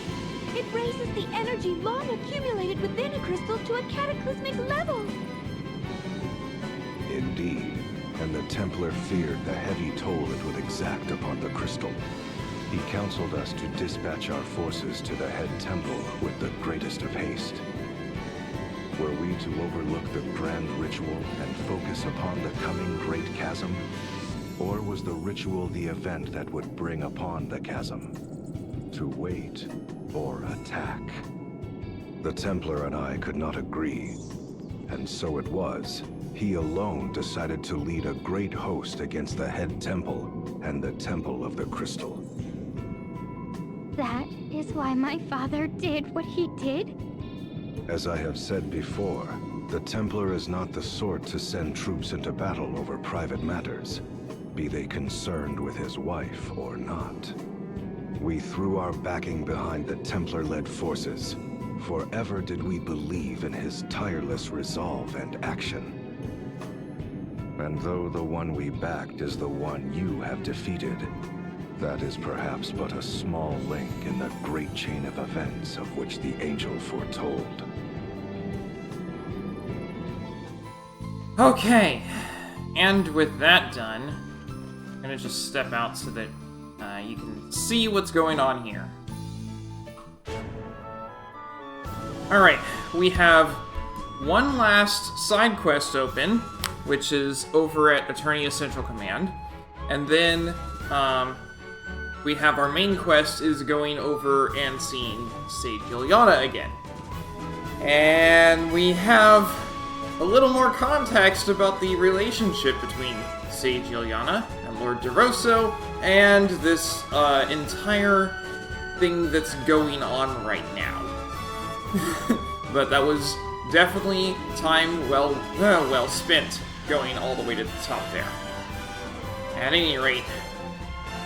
Speaker 4: It raises the energy long accumulated within a crystal to a cataclysmic level!
Speaker 6: Indeed, and the Templar feared the heavy toll it would exact upon the crystal. He counseled us to dispatch our forces to the head temple with the greatest of haste. Were we to overlook the Grand Ritual and focus upon the coming Great Chasm? Or was the ritual the event that would bring upon the chasm? To wait or attack? The Templar and I could not agree, and so it was. He alone decided to lead a great host against the head temple and the Temple of the Crystal.
Speaker 7: That is why my father did what he did?
Speaker 6: As I have said before, the Templar is not the sort to send troops into battle over private matters, be they concerned with his wife or not. We threw our backing behind the Templar-led forces. Forever did we believe in his tireless resolve and action. And though the one we backed is the one you have defeated, that is perhaps but a small link in the great chain of events of which the Angel foretold.
Speaker 1: okay. And with that done, I'm gonna just step out so that you can see what's going on here. Alright, we have one last side quest open, which is over at Eternia Central Command. And then, we have our main quest is going over and seeing Sage Juliana again. And we have a little more context about the relationship between Sage Juliana and Lord De Rosso, and this entire thing that's going on right now. But that was definitely time well spent going all the way to the top there. At any rate,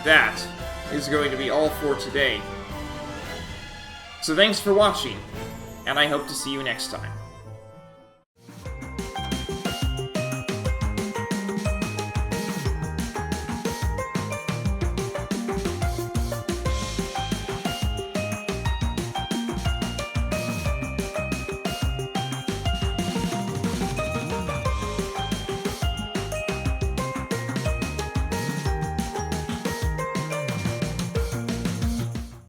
Speaker 1: that is going to be all for today. So thanks for watching, and I hope to see you next time.